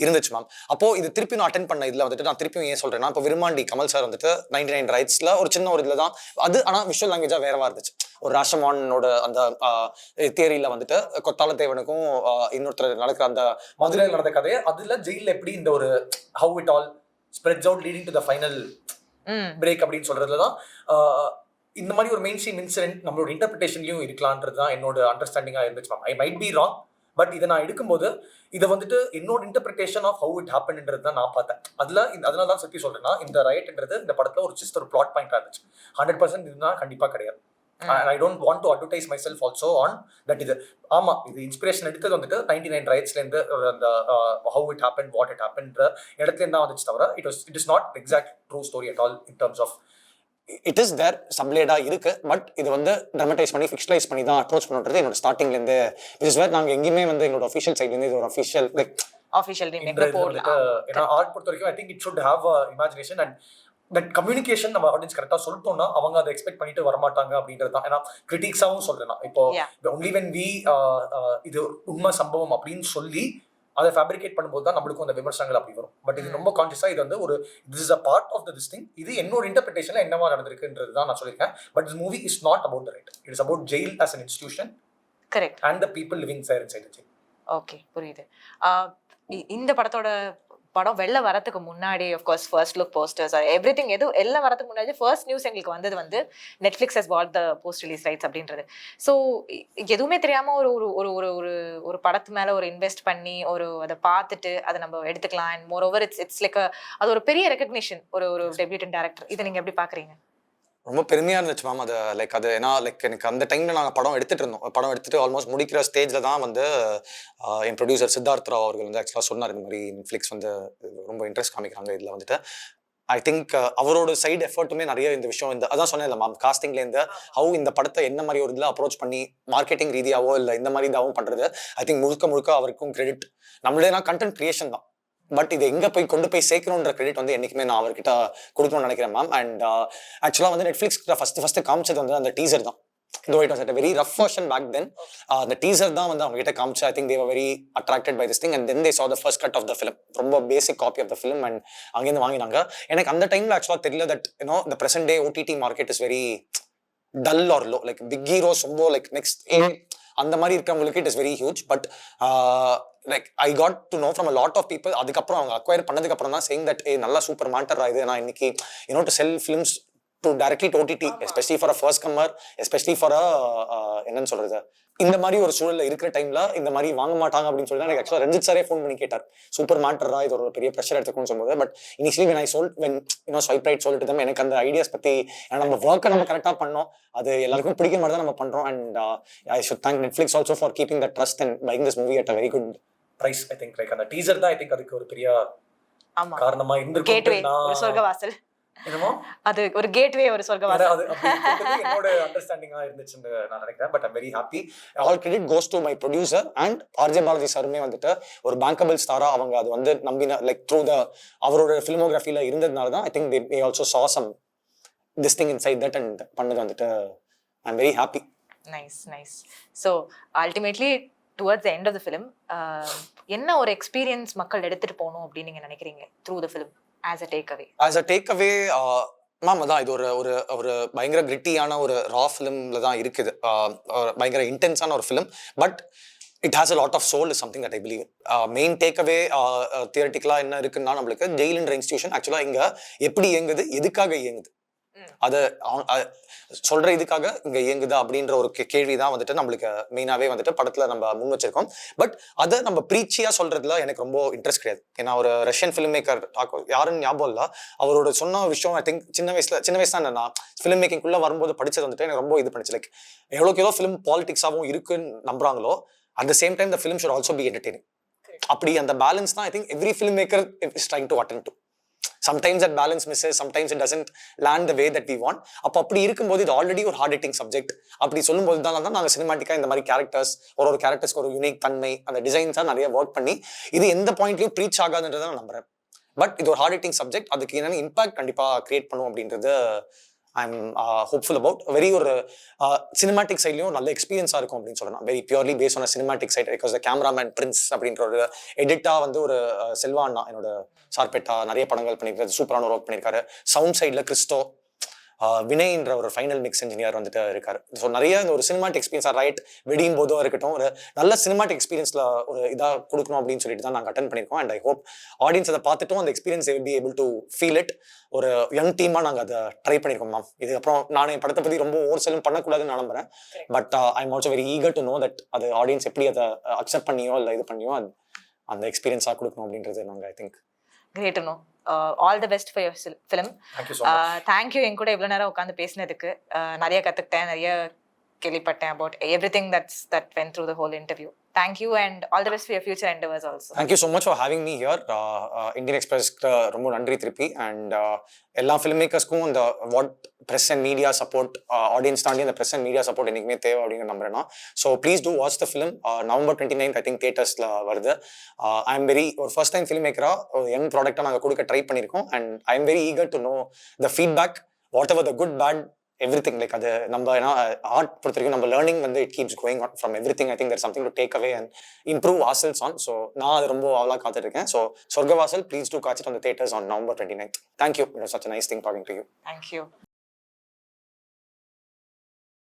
இருந்துச்சு மேம். அப்போ இது திருப்பி நான் அட்டென்ட் பண்ண இதில் வந்துட்டு நான் திருப்பியும் ஏன் சொல்றேன்னா, இப்போ விருமாண்டி கமல் சார் வந்துட்டு 99 ரைட்ஸ்ல ஒரு சின்ன ஒரு இதில் தான் அது, ஆனால் விஷுவல் லாங்குவேஜா வேறவா இருந்துச்சு. ஒரு ராஷமானோட அந்த தியரியில வந்துட்டு கொத்தால தேவனுக்கும் இன்னொருத்தர் நடக்கிற அந்த மதுரையில் நடந்த கதையை அதுல ஜெயில எப்படி இந்த ஒரு how it all spreads out leading to the final break அப்படின்னு சொல்றதுல தான் இந்த மாதிரி ஒரு மெயின் ஸ்ட்ரீம் இன்சிடென்ட் நம்மளோட இன்டர்பிரிட்டேஷன்லையும் இருக்கலான்றது தான் என்னோட அண்டர்ஸ்டாண்டிங்காக இருந்துச்சு ma'am. I might be wrong, but இதை நான் எடுக்கும்போது இதை வந்துட்டு என்னோட இன்டர்பிரிட்டேஷன் ஆஃப் ஹவு இட் ஹேப்பன்ன்றது தான் நான் பார்த்தேன். அதனால தான் சத்தி சொல்றேன்னா இந்த ரைட்ன்றது இந்த படத்துல ஒரு ஜஸ்ட் ஒரு பிளாட் பாயிண்டா இருந்துச்சு. 100% இதுதான் கண்டிப்பா கிடையாது. I don't want to advertise myself also on that. இது ஆமா, இது இன்ஸ்பிரேஷன் எடுத்தது வந்துட்டு 99 ரைட்ஸ்ல இருந்து அந்த how it happened, what it happened இடத்துல இருந்தா வந்துச்சு தவிர it is not exact true story at all in terms of it is there சப்லேடா இருக்கு. பட் இது வந்து ட்ராமடைஸ் பண்ணி ஃபிக்ஷனலைஸ் பண்ணி தான் அப்ரோச் பண்ணுறது என்னோட ஸ்டார்டிங்ல இருந்து. இஸ் வேர் நாங்கள் எங்கேயுமே வந்து எங்களோட அஃபிஷியல் சைட்லேருந்து இது ஒரு அஃபிஷியல் ஏன்னா ஆர்ட் பொறுத்த வரைக்கும் ஐ think it should have imagination and that communication நம்ம ஆடியன்ஸ் கரெக்டாக சொல்லிட்டோம்னா அவங்க அதை எக்ஸ்பெக்ட் பண்ணிட்டு வரமாட்டாங்க அப்படின்றது தான். ஏன்னா கிரிட்டிக்ஸாகவும் சொல்றேன், இப்போ ஒன்லி வென் வி இது உண்மை சம்பவம் அப்படின்னு சொல்லி அதை ஃபேப்ரிகேட் பண்ணும்போது தான் நம்மளுக்கும் அந்த விமர்சனங்கள் அப்படி வரும். பட் இது ரொம்ப கான்சியஸா இது வந்து ஒரு this is a part of this thing, இது என்னோட இன்டர்பிரிட்டேஷன்ல என்னவா நடந்திருக்குன்றது தான் நான் சொல்லியிருக்கேன். But this movie is not about the right, it is about jail as an institution, correct, and the people living there inside the jail. Okay, புரியுது. இந்த படத்தோட படம் வெளில வரதுக்கு முன்னாடி of course first look posters everything எல்லாம் வரதுக்கு முன்னாடி ஃபர்ஸ்ட் நியூஸ் எங்களுக்கு வந்தது வந்து Netflix has bought the post release rights அப்படின்றது. ஸோ எதுவுமே தெரியாம ஒரு ஒரு ஒரு ஒரு ஒரு ஒரு படத்து மேல ஒரு இன்வெஸ்ட் பண்ணி அதை பார்த்துட்டு அதை நம்ம எடுத்துக்கலாம். And more over it's like அது ஒரு பெரிய ரெகக்னிஷன் ஒரு டெபியூட்டன் டைரக்டர். இதை நீங்க எப்படி பாக்குறீங்க? ரொம்ப பெருமையாக இருந்துச்சு மேம். அது லைக் அது ஏன்னா லைக் எனக்கு அந்த டைமில் நாங்கள் படம் எடுத்துகிட்டு இருந்தோம். படம் எடுத்துகிட்டு ஆல்மோஸ்ட் முடிக்கிற ஸ்டேஜில் தான் வந்து என் ப்ரொடியூசர் சித்தார்த் ராவ் அவர்கள் வந்து ஆக்சுவலாக சொன்னார், இந்த மாதிரி நெட்ஃப்ளிக்ஸ் வந்து ரொம்ப இன்ட்ரெஸ்ட் காமிக்கிறாங்க இதில் வந்துட்டு. ஐ திங்க் அவரோட சைடு எஃபர்ட்டுமே நிறைய இந்த விஷயம் அதான் சொன்னேன் இல்லை மேம், காஸ்டிங்லேருந்து ஹவு இந்த படத்தை என்ன மாதிரி ஒரு இதில் அப்ரோச் பண்ணி மார்க்கெட்டிங் ரீதியாவோ இல்லை இந்த மாதிரி இதாகவும் பண்ணுறது. ஐ திங்க் முழுக்க முழுக்க அவருக்கும் கிரெடிட். நம்மளே கண்டென்ட் கிரியேஷன் தான், பட் இதை எங்கே போய் கொண்டு போய் சேர்க்கணுன்ற கிரெடிட் வந்து என்றைக்குமே நான் அவர்கிட்ட கொடுக்கணும்னு நினைக்கிறேன் மேம். அண்ட் ஆக்சுவலாக வந்து நெட்ஃப்ளிக்ஸ்கிட்ட ஃபஸ்ட்டு காமிச்சது வந்து அந்த டீசர் தான். Though it was at a very rough version back then, the teaser தான் வந்து அவங்க கிட்ட காமிச்சு. I think they were very attracted by this thing and then they saw the first cut of the film. ரொம்ப basic copy of the film and அங்கேருந்து வாங்கினாங்க. எனக்கு அந்த டைமில் ஆக்சுவலாக தெரியல that the present day OTT market is very dull or low. Like big heroes ரொம்ப like next அந்த மாதிரி இருக்கவங்களுக்கு it is very huge. But like I got to know from a lot of people. அதுக்கப்புறம் அவங்க acquire பண்ணதுக்கு அப்புறம் தான் saying that நல்லா சூப்பர் மேட்டரா இது. நான் இன்னைக்கு to sell films to directly to OTT, especially for a first comer, especially for என்னன்னு சொல்றது, இந்த மாதிரி ஒரு சூழல்ல இருக்கிற டைம்ல இந்த மாதிரி வாங்க மாட்டாங்க அப்படின்னு சொல்லி எனக்கு ஆக்சுவலா ரஞ்சித் சாரே ஃபோன் பண்ணி கேட்டார், சூப்பர் மேட்டரா இது ஒரு பெரிய ப்ரெஷர் எடுத்துக்கணும்னு சொல்லும்போது. But initially when I sold when swipe right சொல்லிட்டு தான் எனக்கு அந்த ஐடியாஸ் பத்தி நம்ம ஒர்க்கை நம்ம கரெக்டா பண்ணோம், அது எல்லாருக்கும் பிடிக்கிற மாதிரி தான் நம்ம பண்றோம். And I should thank Netflix also for keeping that trust and buying this movie at a very good price. I think like அந்த டீசர் தான் I think அதுக்கு ஒரு பெரிய காரணமா இருந்திருக்கும். சொர்க்கவாசல் என்னமோ அது ஒரு கேட்வே, ஒரு சொர்க்கவாசல். அது என்னோட அண்டர்ஸ்டாண்டிங்கா இருந்துச்சுன்னு நான் நினைக்கிறேன். But I'm very happy. All credit goes to my producer and RJ Balaji சாருமே வந்துட்டு ஒரு பேங்கபிள் ஸ்டாரா அவங்க அது வந்து நம்பின லைக் த்ரூ அவரோட ஃபிலிமோகிராஃபில இருந்ததுனால தான் I think they also saw some this thing inside that and பண்ணது வந்துட்டு I'm very happy. Nice. So ultimately towards the end of the film என்ன ஒரு எக்ஸ்பீரியன்ஸ் மக்கள் எடுத்துட்டு போகணும் அப்படின்னு நீங்க நினைக்கிறீங்க through the film? As a takeaway, ma'am அதான் இது ஒரு பயங்கர கிரிட்டியான ஒரு ரா ஃபிலிம்ல தான் இருக்குது. பயங்கர இன்டென்ஸான ஒரு film. But it has a lot of soul is something that I believe. Main takeaway தியரட்டிக்கலா என்ன இருக்குன்னா, நம்மளுக்கு ஜெயில்ன்ற இன்ஸ்டிடியூஷன் ஆக்சுவலா இங்க எப்படி இயங்குது, எதுக்காக இயங்குது, அதை சொல்ற இதுக்காக இங்க இயங்குதா அப்படின்ற ஒரு கேள்விதான் வந்துட்டு நம்மளுக்கு மெயினாவே வந்துட்டு படத்துல நம்ம முன் வச்சிருக்கோம். பட் அதை நம்ம பிரீச்சியா சொல்றதுல எனக்கு ரொம்ப இன்ட்ரெஸ்ட் கிடையாது. ஏன்னா ஒரு ரஷ்யன் ஃபிலிம் மேக்கர் யாருன்னு ஞாபகம் இல்ல, அவரோட சொன்ன விஷயம் ஐ திங்க் சின்ன வயசு தான் நான் ஃபிலிம் மேக்கிங்குள்ள வரும்போது படிச்சது வந்துட்டு எனக்கு ரொம்ப இது பண்ணிச்சு. லைக் எவ்வளோக்கு எவ்வளோ ஃபிலிம் பாலிடிக்ஸாகவும் இருக்குன்னு நம்புறாங்களோ at the same time the film should also be entertaining. அப்படி அந்த பேலன்ஸ் தான் I think every film maker is trying to attend to. Sometimes that balance misses, sometimes it doesn't land the way that we want. அப்படி இருக்கும்போது இது already ஒரு heart hitting subject. அப்படி சொல்லும்போது தான் நாங்கள் சினிமாட்டிக்கா இந்த மாதிரி கேரக்டர்ஸ் ஒரு கேரக்டர்ஸ்க்கு ஒரு யூனிக் தன்மை, அந்த டிசைன்ஸாக நிறைய ஒர்க் பண்ணி இது எந்த பாயிண்ட்லையும் ப்ரீச் ஆகாதுன்றதை நான் நம்புறேன். பட் இது ஒரு ஹார்ட் ஹிட்டிங் சப்ஜெக்ட், அதுக்கு என்னென்ன இம்பாக்ட் கண்டிப்பாக கிரியேட் பண்ணும் அப்படின்றது ஐம் ஹோப்ஃபுல் அபவுட். வெரி ஒரு சினிமாட்டிக் சைட்லையும் நல்ல எக்ஸ்பீரியன்ஸாக இருக்கும் அப்படின்னு சொல்லலாம். Very purely based on cinematic side. Because the cameraman Prince அப்படின்ற ஒரு எடிட்டா வந்து ஒரு செல்வா அண்ணா என்னோட சார்பெட்டா நிறைய படங்கள் பண்ணியிருக்காரு, சூப்பரான ஒர்க் பண்ணியிருக்காரு. சவுண்ட் சைடில் கிறிஸ்டோ, வினய்ன்ற ஒரு ஃபைனல் மிக்ஸ் இன்ஜினியர் வந்துட்டு இருக்காரு. ஸோ நிறைய இந்த ஒரு சினிமாட்டிக் எக்ஸ்பீரியன்ஸ் ரைட் வெடியும் போதும் இருக்கட்டும், ஒரு நல்ல சினிமாட்டிக் எக்ஸ்பீரியன்ஸ்ல ஒரு இதாக கொடுக்கணும் அப்படின்னு சொல்லிட்டு தான் நாங்கள் அட்டன் பண்ணியிருக்கோம். அண்ட் ஐ ஹோப் ஆடியன்ஸ் அதை பார்த்துட்டும் அந்த experience will be able to feel it. ஒரு யங் டீமா நாங்கள் அதை ட்ரை பண்ணியிருக்கோம் மேம். இதுக்கப்புறம் நான் என் படத்தை பற்றி ரொம்ப ஓவர் செல்லும் பண்ணக்கூடாதுன்னு நான் நம்புறேன். But I am also very eager to know that அது ஆடியன்ஸ் எப்படி அதை அக்செப்ட் பண்ணியோ இல்லை இது பண்ணியோ அந்த எக்ஸ்பீரியன்ஸாக கொடுக்கணும் அப்படின்றது நாங்கள் I think. Great to know. All the best for your film. Thank you so much. Thank you என் கூட இவ்வளோ நேரம் உட்காந்து பேசினதுக்கு. நிறைய கற்றுக்கிட்டேன், நிறைய கேள்விப்பட்டேன் about everything that went through the whole interview. Thank you and all the best for your future endeavors also. Thank you so much for having me here. Indian Express ரொம்ப நன்றி திருப்பி. அண்ட் எல்லா ஃபிலிம் மேக்கர்ஸ்க்கும் இந்த what press and media support, audience தாண்டி அந்த press and media support என்றைக்குமே தேவை அப்படின்னு நம்புறேன். So please do watch the film. November 29th I think தியேட்டர்ஸில் வருது. ஐ எம் வெரி ஒரு ஃபர்ஸ்ட் டைம் ஃபிலிம் மேக்கராக ஒரு யங் ப்ராடக்டாக நாங்கள் கொடுக்க ட்ரை பண்ணியிருக்கோம். And I am very eager to know the feedback, whatever the good bad everything. Like அது நம்ம ஏன்னா ஆர்ட் பொறுத்த வரைக்கும் நம்ம லேர்னிங் வந்து it keeps going on from everything. I think there something to take away and improve ourselves on. So நான் அது ரொம்ப அவ்வளோ காத்துட்டு இருக்கேன். So Sorgavaasal please do catch it on the theaters on November 29th. Thank you. It was such a nice thing talking to you. Thank you.